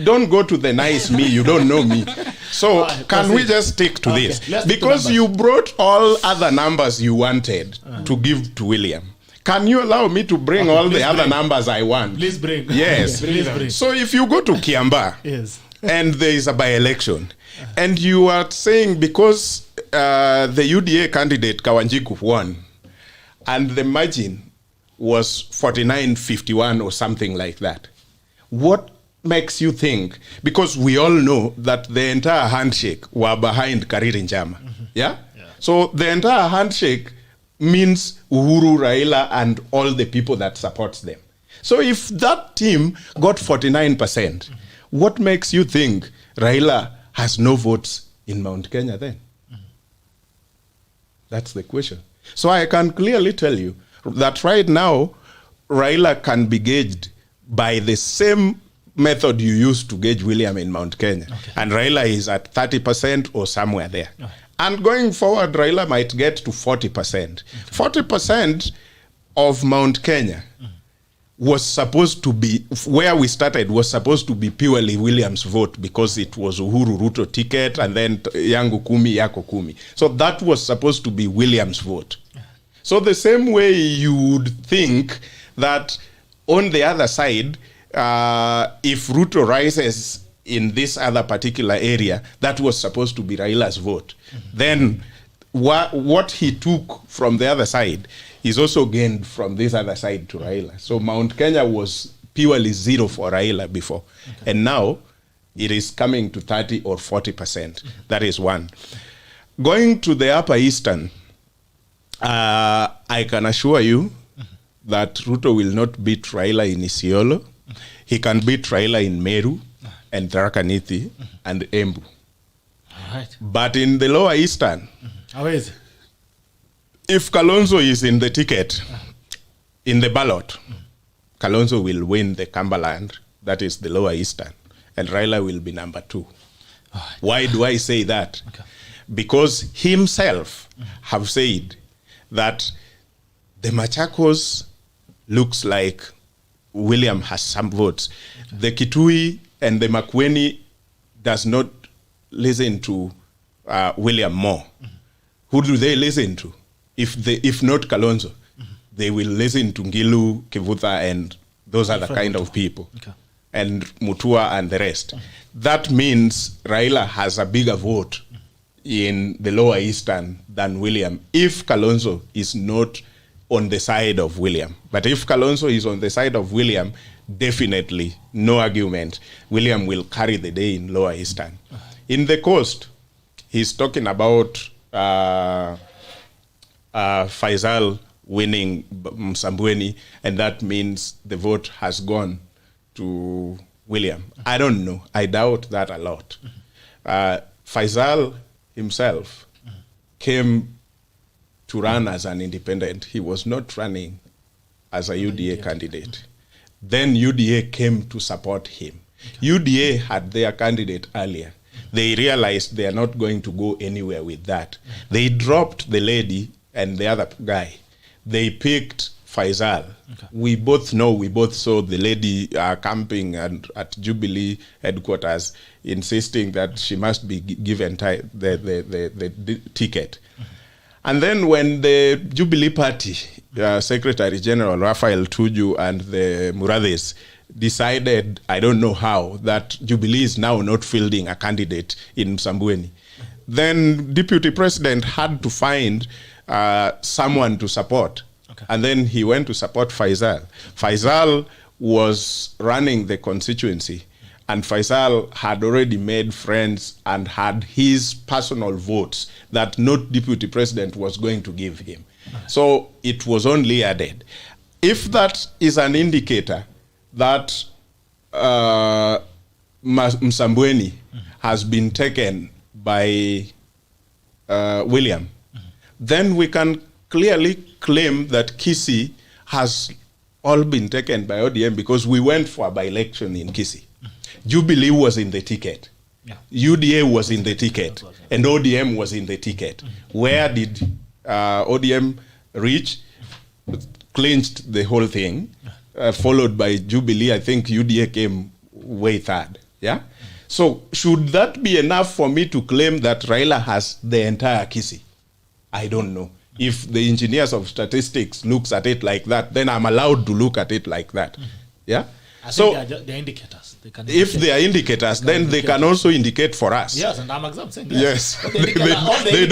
don't go to the nice me, you don't know me. So can we just stick to this? Let's stick to Because numbers. you brought all other numbers you wanted to give to William. Can you allow me to bring all the other numbers I want? Please bring. Yes. Please bring. So if you go to Kiamba Yes. and there is a by-election, and you are saying because the UDA candidate Kawanjiku won, and the margin was 49-51 or something like that, what makes you think? Because we all know that the entire handshake were behind Kariri Njama. Yeah? So the entire handshake means Uhuru, Raila, and all the people that supports them. So if that team got 49%, what makes you think Raila has no votes in Mount Kenya then? That's the question. So I can clearly tell you that right now, Raila can be gauged by the same method you used to gauge William in Mount Kenya. And Raila is at 30% or somewhere there. And going forward, Raila might get to 40%. 40% of Mount Kenya was supposed to be, where we started was supposed to be purely William's vote because it was Uhuru Ruto ticket and then yangu kumi yako kumi. So that was supposed to be William's vote. So the same way you would think that on the other side, if Ruto rises in this other particular area, that was supposed to be Raila's vote. Then what he took from the other side is also gained from this other side to Raila. So Mount Kenya was purely 0 for Raila before. And now it is coming to 30 or 40%. That is one. Going to the Upper Eastern, I can assure you that Ruto will not beat Raila in Isiolo. He can beat Raila in Meru and Tharaka Nithi and Embu. Right. But in the Lower Eastern, how is it? If Kalonzo is in the ticket, in the ballot, Kalonzo will win the Cumberland, that is the Lower Eastern, and Raila will be number 2. Right. Why do I say that? Okay. Because he himself have said that the Machakos looks like William has some votes. The Kitui and the Makueni does not listen to William more. Who do they listen to? If not Kalonzo, they will listen to Ngilu, Kivuta, and those other kind of people. Okay. And Mutua and the rest. That means Raila has a bigger vote in the Lower Eastern than William, if Kalonzo is not on the side of William. But if Kalonzo is on the side of William, definitely, no argument, William will carry the day in Lower Eastern. In the Coast, he's talking about Faisal winning Msambweni, and that means the vote has gone to William. I don't know. I doubt that a lot. Faisal himself came to run as an independent. He was not running as a UDA candidate. Then UDA came to support him. UDA had their candidate earlier. They realized they are not going to go anywhere with that. They dropped the lady and the other guy. They picked Faisal. Okay. We both saw the lady camping at Jubilee headquarters, insisting that she must be given the ticket. And then when the Jubilee Party, Secretary General Raphael Tuju and the Muradhes decided, I don't know how, that Jubilee is now not fielding a candidate in Msambweni, then Deputy President had to find someone to support. Okay. And then he went to support Faisal. Faisal was running the constituency, and Faisal had already made friends and had his personal votes that not Deputy President was going to give him. So it was only added. If that is an indicator that Msambweni has been taken by William, then we can clearly claim that Kisii has all been taken by ODM, because we went for a by-election in Kisii. Jubilee was in the ticket. Yeah. UDA was in the ticket. And ODM was in the ticket. Where did ODM reach? Clinched the whole thing, followed by Jubilee. I think UDA came way third. Yeah. So should that be enough for me to claim that Raila has the entire Kisii? I don't know. If the engineers of statistics looks at it like that, then I'm allowed to look at it like that. Yeah. I think they're indicators. They can if they are indicators, then they can also indicate for us. Yes, and I'm saying yes. They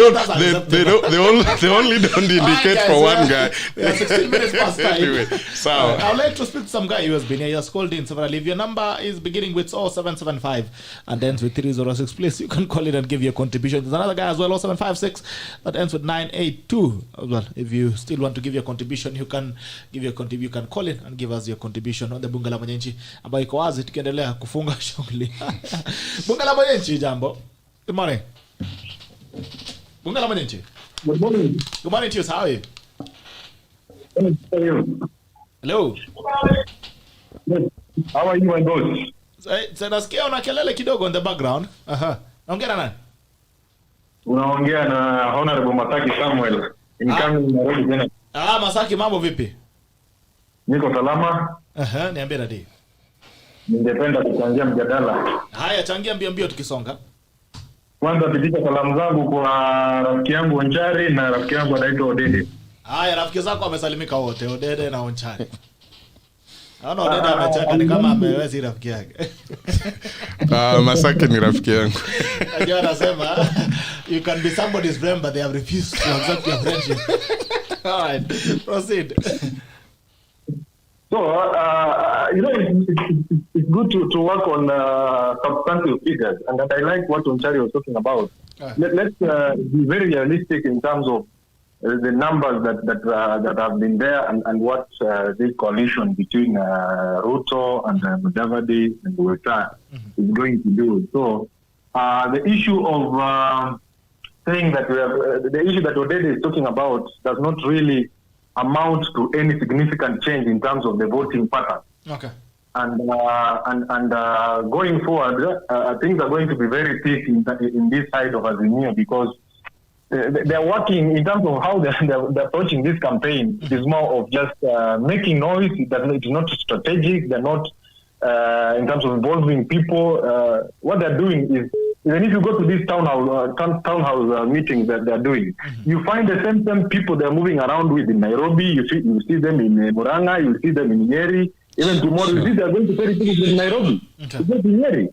only don't indicate for one guy. We are 16 minutes past time. Anyway, so I would like to speak to some guy who has been here. He has called in several. If your number is beginning with 0775 and ends with 306, please, you can call in and give your contribution. There's another guy as well, 0756, that ends with 982. Well, if you still want to give your contribution, you can give your contribution. You can call in and give us your contribution on the Bunga la Mwananchi, ambayo iko wazi tukiendelea kufunga shughuli. Bunga la Mwananchi, jambo. Good morning. Bunga la Mwananchi. Good morning. Good morning to you. How are you? Hello. How are you, my boss? Sasa nasikia una kelele kidogo in the background. Naongea na nani? Unaongea na Honorable Masaki Samuel. Incoming Nairobi tena. Masaki, mambo vipi? Niko salama. Niambie Dadi. Ningependa kuchangia mjadala. Haya, changia mbio tukisonga. Kwanza pitisha salamu zangu kwa rafiki yangu ONCHARI na rafiki yangu anaitwa ODEDE. Haya, rafiki zako wamesalimika wote, ODEDE na ONCHARI. Naona ODEDE amecheka ni kama amewezi rafiki yake. Masaki ni rafiki yangu. Ajua anasema you can be somebody's friend but they have refused to accept your friendship. All right, proceed. So, it's good to work on substantive figures, and that I like what ONCHARI was talking about. Let's be very realistic in terms of the numbers that have been there and what this coalition between Ruto and Mudavadi and Weta is going to do. So, the issue of saying that the issue that ODEDE is talking about does not really amount to any significant change in terms of the voting pattern. Okay. And going forward, things are going to be very thick in this side of Azimio because they're working in terms of how they're approaching this campaign. It is more of just making noise. It's not strategic. They're not in terms of involving people. What they're doing is, even if you go to these town house meetings that they're doing, you find the same people they're moving around with in Nairobi. You see them in Murang'a, you see them in Nyeri. Even tomorrow, you see they're going to ferry people in Nairobi. To go to Nyeri.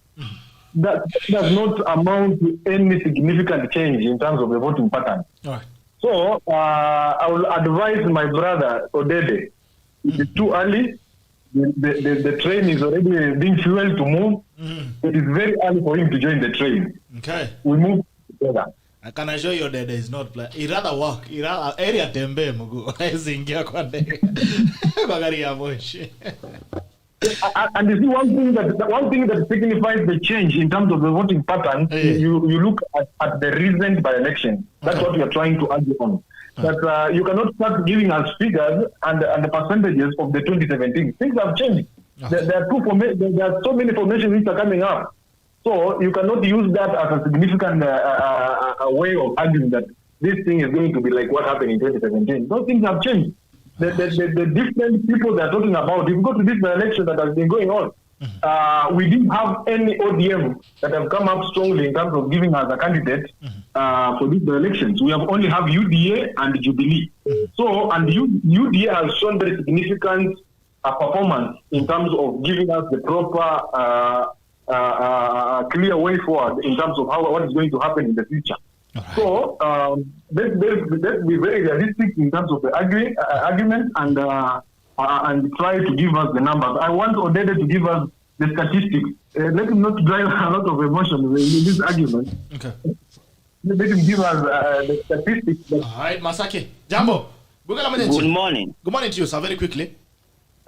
That does not amount to any significant change in terms of the voting pattern. All right. So, I will advise my brother ODEDE. It is too early. The train is already being fueled to move. It is very early for him to join the train. Okay. We move together. I can assure you that is not play. He rather walk. He rather area tembe mugu. Zingia kwa ndege. Kwa gari ya moshi. And you see one thing that signifies the change in terms of the voting pattern. You look at the recent by-election. That's what we are trying to argue on. That you cannot start giving us figures and the percentages of the 2017. Things have changed. There are so many formations which are coming up. So you cannot use that as a significant way of arguing that this thing is going to be like what happened in 2017. Those things have changed. The different people they're talking about, if you go to this election that has been going on, we didn't have any ODM that have come up strongly in terms of giving us a candidate for these elections. We have only have UDA and Jubilee. So, and UDA has shown very significant performance in terms of giving us the proper clear way forward in terms of what is going to happen in the future. Right. So let's be very realistic in terms of the argument and try to give us the numbers. I want ODEDE to give us the statistics. Let him not drive a lot of emotion in this argument. Okay. Let him give us the statistics. All right, Masaki. Jambo. Good morning. Good morning to you, sir. Very quickly.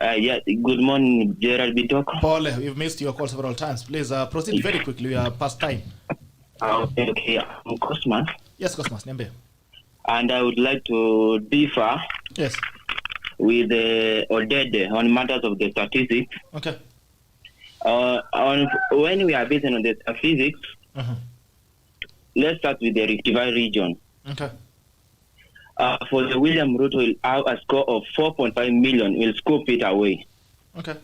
Yes, good morning, Gerald Bitoko. Paul, we've missed your call several times. Please proceed very quickly. We are past time. Okay, I'm Cosmas. Yes, Cosmas, Nembe. And I would like to differ with ODEDE on matters of the statistics. Okay. When we are based on the statistics, let's start with the Rift Valley region. Okay. For the William Ruto will have a score of 4.5 million, will scoop it away. Okay.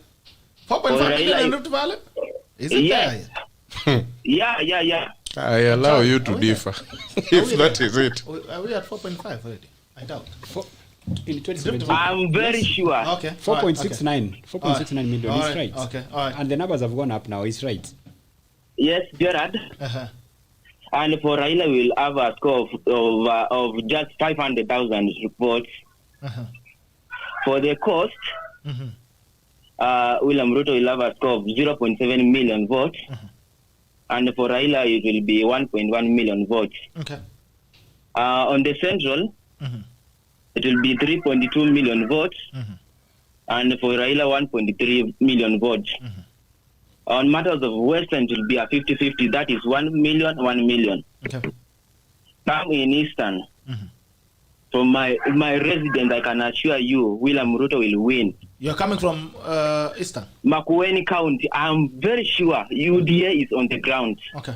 4.5 million in Rift Valley? Is it there? Yeah. I allow you to differ. If that is it. Are we at 4.5 already? I doubt. In 2017. I'm very sure. Okay. 4.69. 4.69 million is right. Okay. All right. And the numbers have gone up now. It's right. Yes, Gerard. And for Raila, we will have a score of just 500,000 votes. For the cost, William Ruto will have a score of 0.7 million votes. And for Raila, it will be 1.1 million votes. Okay. On the central, it will be 3.2 million votes. And for Raila, 1.3 million votes. On matters of Western, it will be a 50-50. That is 1 million, 1 million. Okay. Now in Eastern, from my residence, I can assure you, William Ruto will win. You're coming from Eastern? Makueni County. I'm very sure UDA is on the ground. Okay.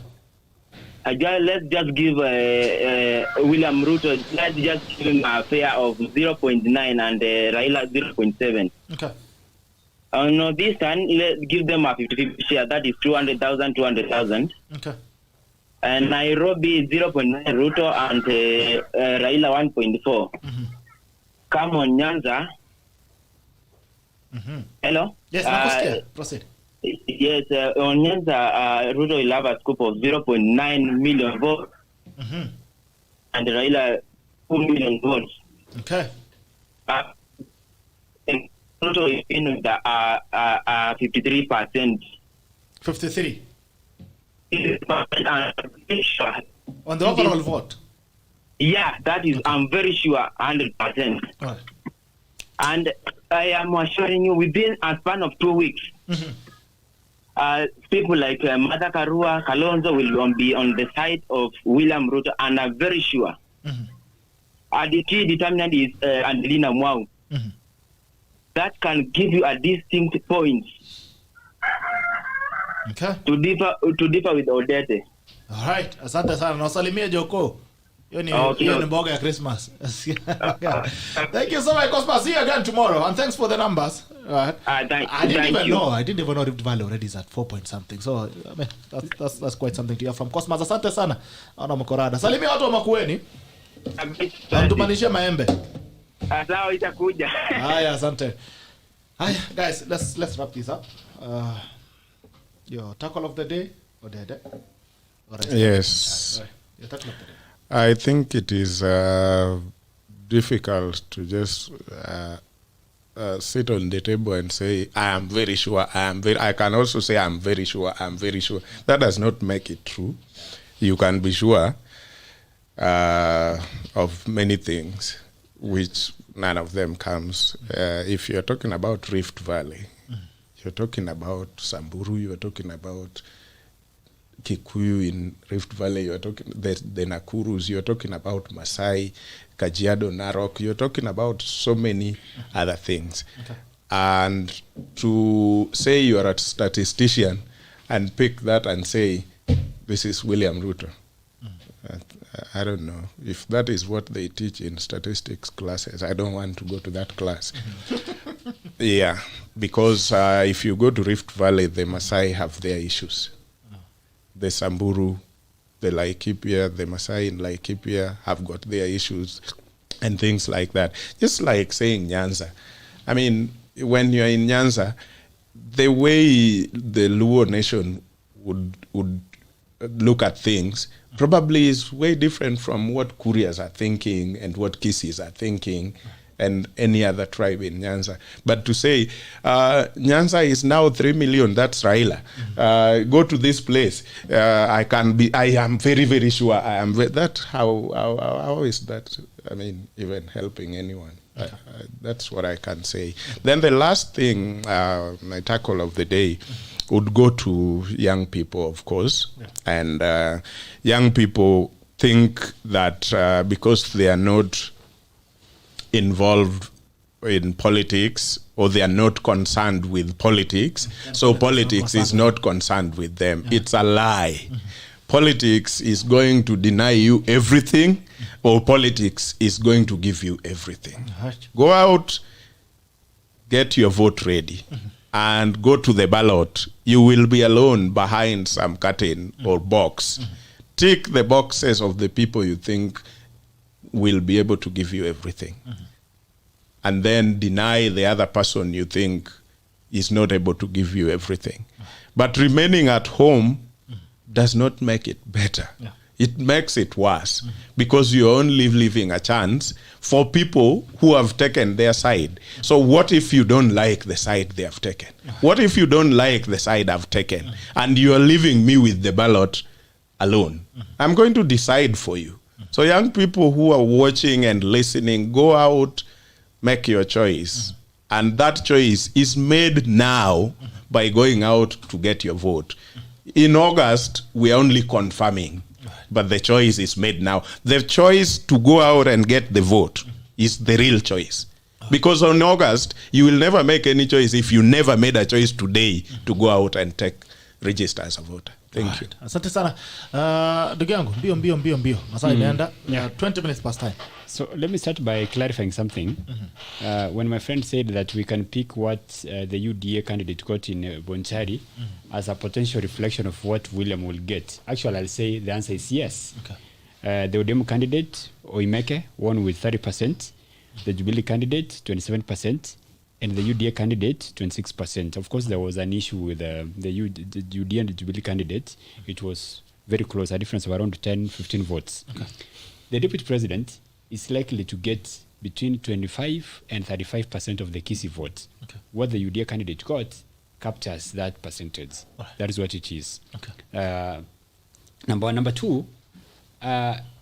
Let's just give William Ruto, let's just give him a fare of 0.9 and Raila 0.7. Okay. No, this time, let's give them a 50-50 share. That is 200,000, 200,000. Okay. And Nairobi 0.9 Ruto and Raila 1.4. Come on, Nyanza. Hello? Yes, proceed. Yes, on Nyanza, Ruto will have a scope of 0.9 million votes. And Raila 2 million votes. Okay. And Ruto is in with the 53%. 53. On the overall vote? Yeah, that is, I'm very sure, 100%. Right. And I am assuring you, within a span of 2 weeks, people like Martha Karua, Kalonzo will be on the side of William Ruto, and I'm very sure. The key determinant is Angelina Mwau. That can give you a distinct point. Okay. To differ with Odete. All right. Asante sana. Nasalimia Joko. Hiyo ni mboga ya Christmas. Thank you so much, Cosmas. See you again tomorrow. And thanks for the numbers. All right. I didn't even know Rift Valley already is at 4 point something. So, I mean, that's quite something to hear from Cosmas. Asante sana. Ana mkorada. Salimia watu wa Makueni. Tumanishe maembe. Sawa, itakuja. Haya, asante. Haya, guys, let's wrap this up. Your tackle of the day, ODEDE? Yes. Your tackle of the day. I think it is difficult to just sit on the table and say, I am very sure, I can also say, I'm very sure. That does not make it true. You can be sure of many things, which none of them comes. If you're talking about Rift Valley, you're talking about Samburu, you're talking about Kikuyu in Rift Valley, you're talking the Nakurus, you're talking about Masai, Kajiado, Narok, you're talking about so many other things. Okay. And to say you're a statistician and pick that and say, this is William Ruto, I don't know. If that is what they teach in statistics classes, I don't want to go to that class. Yeah, because if you go to Rift Valley, the Maasai have their issues. The Samburu, the Laikipia, the Maasai in Laikipia have got their issues and things like that. Just like saying Nyanza. I mean, when you're in Nyanza, the way the Luo nation would look at things probably is way different from what Kurias are thinking and what Kisis are thinking and any other tribe in Nyanza. But to say, Nyanza is now 3 million, that's Raila. Go to this place. I am very, very sure I am. How is that, I mean, even helping anyone? That's what I can say. Then the last thing, my tackle of the day, would go to young people, of course. Yeah. And young people think that because they are not involved in politics or they are not concerned with politics, so politics is not concerned with them. Yeah. It's a lie. Politics is going to deny you everything, or politics is going to give you everything. Go out, get your vote ready. And go to the ballot. You will be alone behind some curtain or box. Tick the boxes of the people you think will be able to give you everything. And then deny the other person you think is not able to give you everything. But remaining at home does not make it better. Yeah. It makes it worse because you're only leaving a chance for people who have taken their side. So what if you don't like the side they have taken? What if you don't like the side I've taken and you're leaving me with the ballot alone? I'm going to decide for you. So young people who are watching and listening, go out, make your choice. And that choice is made now by going out to get your vote. In August, we're only confirming. But the choice is made now. The choice to go out and get the vote is the real choice. Because on August, you will never make any choice if you never made a choice today to go out and take register as a voter. Thank you. Asante sana. Ndugu yangu, mbio. Masaa imeenda. 20 minutes past time. So let me start by clarifying something. When my friend said that we can pick what the UDA candidate got in ONCHARI as a potential reflection of what William will get, actually I'll say the answer is yes. Okay. The ODEDE candidate, OYIEYO, won with 30%. The Jubilee candidate, 27%. And the UDA candidate, 26%. Of course, there was an issue with the UDA and the Jubilee candidate. It was very close, a difference of around 10-15 votes. Okay. The deputy president is likely to get between 25 and 35% of the Kisii vote. Okay. What the UDA candidate got captures that percentage. Right. That is what it is. Okay. Number one. Number two,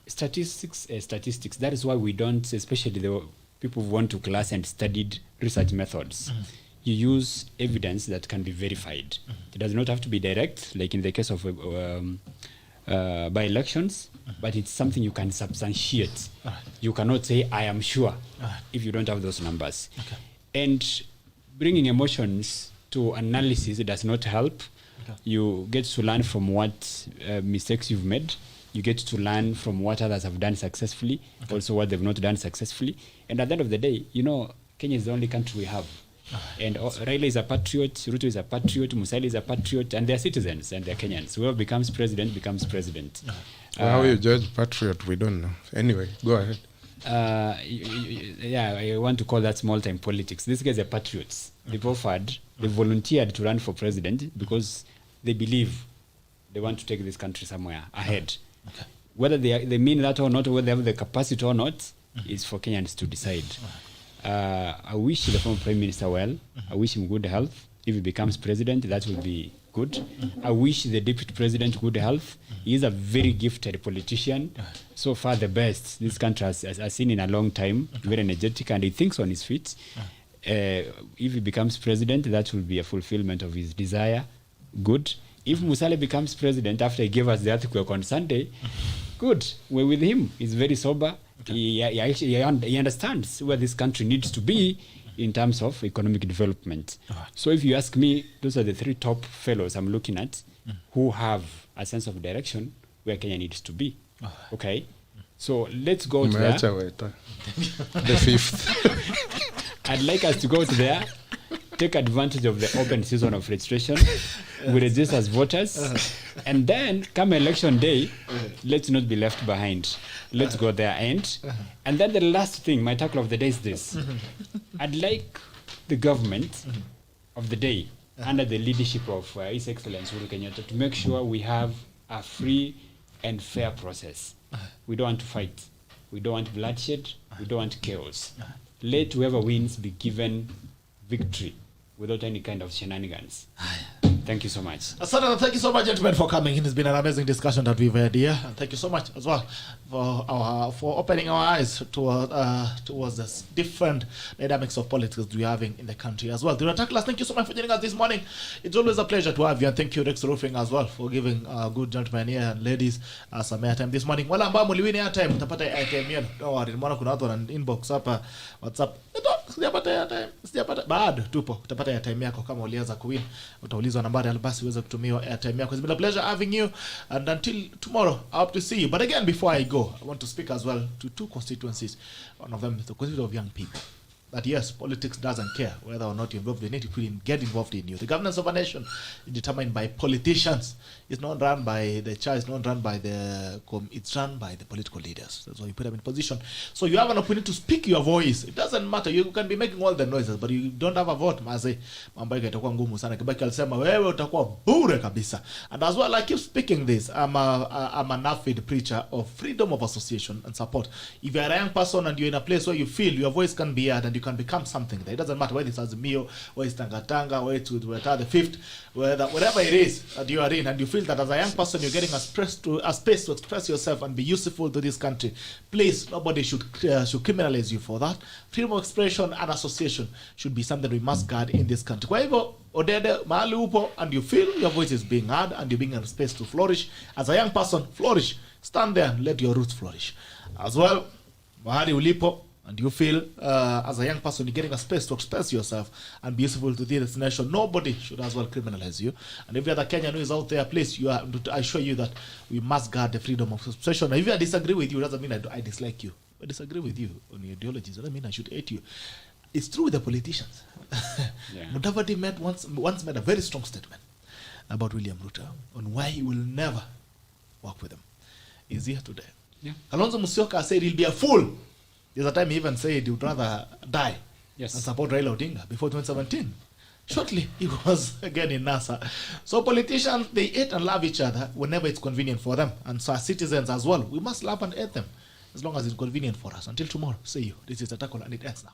statistics. That is why we don't, especially the people who went to class and studied research methods. You use evidence that can be verified. It does not have to be direct, like in the case of by elections, but it's something you can substantiate. You cannot say, I am sure, if you don't have those numbers. Okay. And bringing emotions to analysis does not help. Okay. You get to learn from what mistakes you've made. You get to learn from what others have done successfully, okay. Also what they've not done successfully. And at the end of the day, you know, Kenya is the only country we have. And Raila is a patriot, Ruto is a patriot, Musalia is a patriot, and they're citizens and they're Kenyans. Whoever becomes president becomes president. How you judge patriot, we don't know. Anyway, go ahead. Yeah, I want to call that small-time politics. These guys are patriots. They've offered, they volunteered to run for president because they believe they want to take this country somewhere ahead. Okay. Whether they mean that or not, or whether they have the capacity or not, is for Kenyans to decide. I wish the former Prime Minister well. I wish him good health. If he becomes president, that will be good. I wish the Deputy President good health. He is a very gifted politician. So far the best this country has seen in a long time. Very energetic, and he thinks on his feet. If he becomes president, that will be a fulfillment of his desire. Good. If Musalia becomes president after he gave us the earthquake on Sunday, good. We're with him. He's very sober. Okay. He understands where this country needs to be in terms of economic development. So if you ask me, those are the three top fellows I'm looking at who have a sense of direction where Kenya needs to be. Okay? So let's go to there. The fifth. I'd like us to go to there, take advantage of the open season of registration. We register as voters. And then, come election day, let's not be left behind. Let's go there and then the last thing, my tackle of the day is this. I'd like the government of the day, under the leadership of His Excellency Uhuru Kenyatta, to make sure we have a free and fair process. We don't want to fight. We don't want bloodshed. We don't want chaos. Let whoever wins be given victory without any kind of shenanigans. Thank you so much. Asante, thank you so much, gentlemen, for coming in. It's been an amazing discussion that we've had here. And thank you so much as well for opening our eyes towards the different dynamics of politics we're having in the country as well. Thank you so much for joining us this morning. It's always a pleasure to have you. And thank you, Rex Roofing, as well, for giving good gentlemen here and ladies some airtime this morning. Wala ambao mliwini airtime, mtapata airtime yenu. Don't worry, nimeona kuna watu wana inbox hapa WhatsApp. Sijapata airtime, bado tupo. Utapata airtime yako kama ulianza kuwin. Utaulizwa nambari albasi uweze kutumiwa airtime yako. It's been a pleasure having you, and until tomorrow I hope to see you. But again, before I go, I want to speak as well to two constituencies. One of them is the constituency of young people. That yes, politics doesn't care whether or not you're involved in it. It will get involved in you. The governance of a nation is determined by politicians. It's not run by the church. It's not run by it's run by the political leaders. That's why you put them in position. So you have an opportunity to speak your voice. It doesn't matter. You can be making all the noises, but you don't have a vote. Maze, mambo yake itakuwa ngumu sana. Kibaki alisema wewe utakuwa bure kabisa. And as well, I keep speaking this. I'm an avid preacher of freedom of association and support. If you're a young person and you're in a place where you feel your voice can be heard and you can become something there. It doesn't matter whether it's Azimio, whether it's Tangatanga, whether it's the fifth, wherever it is that you are in, and you feel that as a young person you're getting a space to express yourself and be useful to this country. Please, nobody should criminalize you for that. Freedom of expression and association should be something we must guard in this country. Kwa hivyo, Odede, mahali upo, and you feel your voice is being heard and you're being in a space to flourish. As a young person, flourish. Stand there and let your roots flourish. As well, mahali ulipo, and you feel as a young person you're getting a space to express yourself and be useful to this nation, nobody should as well criminalize you. And every other Kenyan who is out there, please, I assure you that we must guard the freedom of expression. And if I disagree with you, doesn't mean I dislike you. I disagree with you on your ideologies, doesn't mean I should hate you. It's true with the politicians. Yeah. Mudavadi once made a very strong statement about William Ruto on why he will never work with him. He's here today. Yeah. Kalonzo Musyoka said he'll be a fool. There's a time he even said he would rather die Yes. and support Raila Odinga before 2017. Shortly, he was again in NASA. So politicians, they hate and love each other whenever it's convenient for them. And so as citizens as well, we must love and hate them as long as it's convenient for us. Until tomorrow, see you. This is the tackle and it ends now.